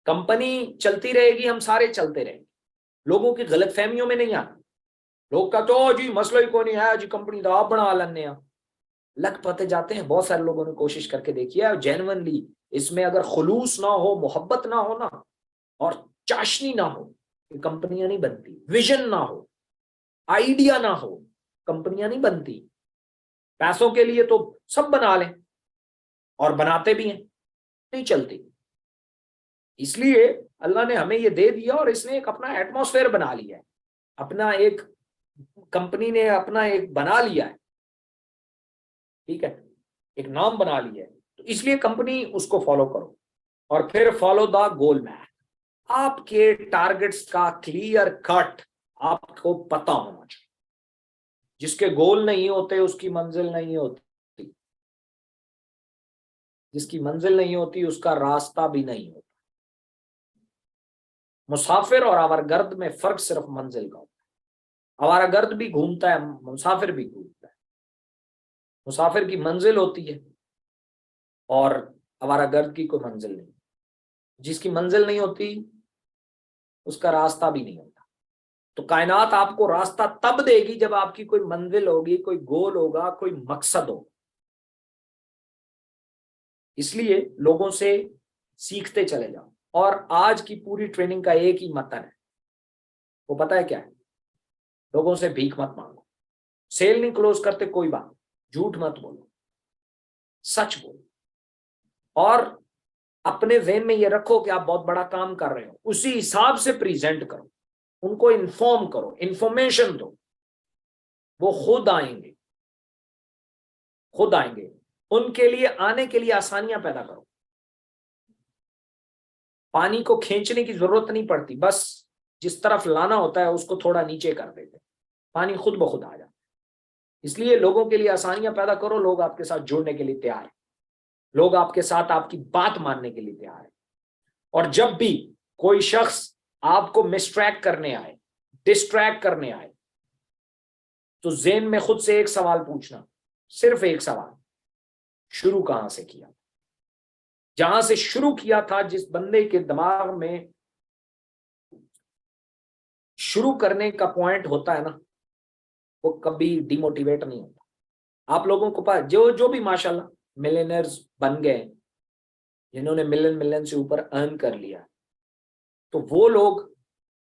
कंपनी चलती रहेगी, हम सारे चलते रहेंगे, लोगों की गलतफहमियों में नहीं आना। लोग कहते हो जी मसला ही को नहीं है जी, कंपनी तो आप बना लेने, लग पते जाते हैं। बहुत सारे लोगों ने कोशिश करके देखी है, जेन्युइनली इसमें अगर खुलूस ना हो, मोहब्बत ना हो ना, और चाशनी ना हो, ये कंपनियां नहीं बनती। विजन ना हो, आइडिया ना हो, कंपनियां नहीं बनती। पैसों के लिए तो सब बना लें और बनाते भी हैं, नहीं चलती। इसलिए अल्लाह ने हमें ये दे दिया और इसने एक अपना एटमॉस्फेयर बना लिया है, अपना एक कंपनी ने अपना एक बना लिया है। ठीक है, एक नाम बना लिया है, तो इसलिए कंपनी उसको फॉलो करो। और फिर फॉलो द गोल मैप। आपके टारगेट्स का क्लियर कट आपको पता होना चाहिए। जिसके गोल नहीं होते उसकी मंजिल नहीं होती, जिसकी मंजिल नहीं होती उसका रास्ता भी नहीं होता। मुसाफिर और आवारगर्द में फर्क सिर्फ मंजिल का होता है। आवारगर्द भी घूमता है, मुसाफिर भी घूमता है। मुसाफिर की मंजिल होती है और आवारागर्द की कोई मंजिल नहीं। जिसकी मंजिल नहीं होती उसका रास्ता भी नहीं होता। तो कायनात आपको रास्ता तब देगी जब आपकी कोई मंजिल होगी, कोई गोल होगा, कोई मकसद होगा। इसलिए लोगों से सीखते चले जाओ। और आज की पूरी ट्रेनिंग का एक ही मंत्र है, वो पता है क्या है? लोगों से भीख मत मांगो। सेल नहीं क्लोज करते कोई बात, झूठ मत बोलो, सच बोलो। और अपने ज़हन में ये रखो कि आप बहुत बड़ा काम कर रहे हो, उसी हिसाब से प्रेजेंट करो, उनको इन्फॉर्म करो, इंफॉर्मेशन दो। वो खुद आएंगे, खुद आएंगे। उनके लिए आने के लिए आसानियां पैदा करो। पानी को खींचने की जरूरत नहीं पड़ती, बस जिस तरफ लाना होता है उसको थोड़ा नीचे कर देते, पानी खुद ब खुद आ जाता है। इसलिए लोगों के लिए आसानियां पैदा करो। लोग आपके साथ जुड़ने के लिए तैयार है, लोग आपके साथ आपकी बात मानने के लिए तैयार है। और जब भी कोई शख्स आपको मिसट्रैक करने आए, डिस्ट्रैक्ट करने आए, तो ज़हन में खुद से एक सवाल पूछना, सिर्फ एक सवाल, शुरू कहां से किया? जहां से शुरू किया था, जिस बंदे के दिमाग में शुरू करने का पॉइंट होता है ना, वो कभी डिमोटिवेट नहीं होता। आप लोगों को पता, जो जो भी माशाल्लाह मिलियनर्स बन गए, जिन्होंने मिलियन से ऊपर अर्न कर लिया, तो वो लोग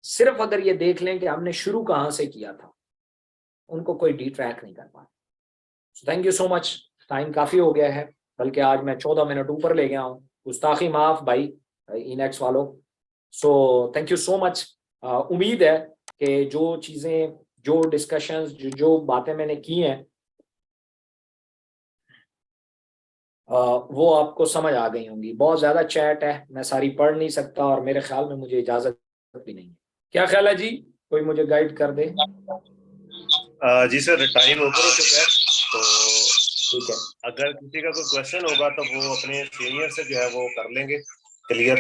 सिर्फ अगर ये देख लें कि हमने शुरू कहां से किया था, उनको कोई डिट्रैक नहीं कर पाए। Thank you so much. Time काफी हो गया है, बल्कि आज मैं 14 मिनट ऊपर ले गया हूँ। गुस्ताखी माफ भाई इनेक्स वालों। So thank you so much. उम्मीद है कि जो चीजें, जो डिस्कशंस, जो बातें मैंने की हैं, वो आपको समझ आ गई होंगी। बहुत ज्यादा चैट है, मैं सारी पढ़ नहीं सकता और मेरे ख्याल में मुझे इजाजत भी नहीं है। क्या ख्याल है जी? कोई मुझे गाइड कर दे। जी सर, टाइम ऊपर हो चुका है, तो ठीक है। अगर किसी का कोई क्वेश्चन होगा तो वो अपने सीनियर से जो है वो कर लेंगे क्लियर।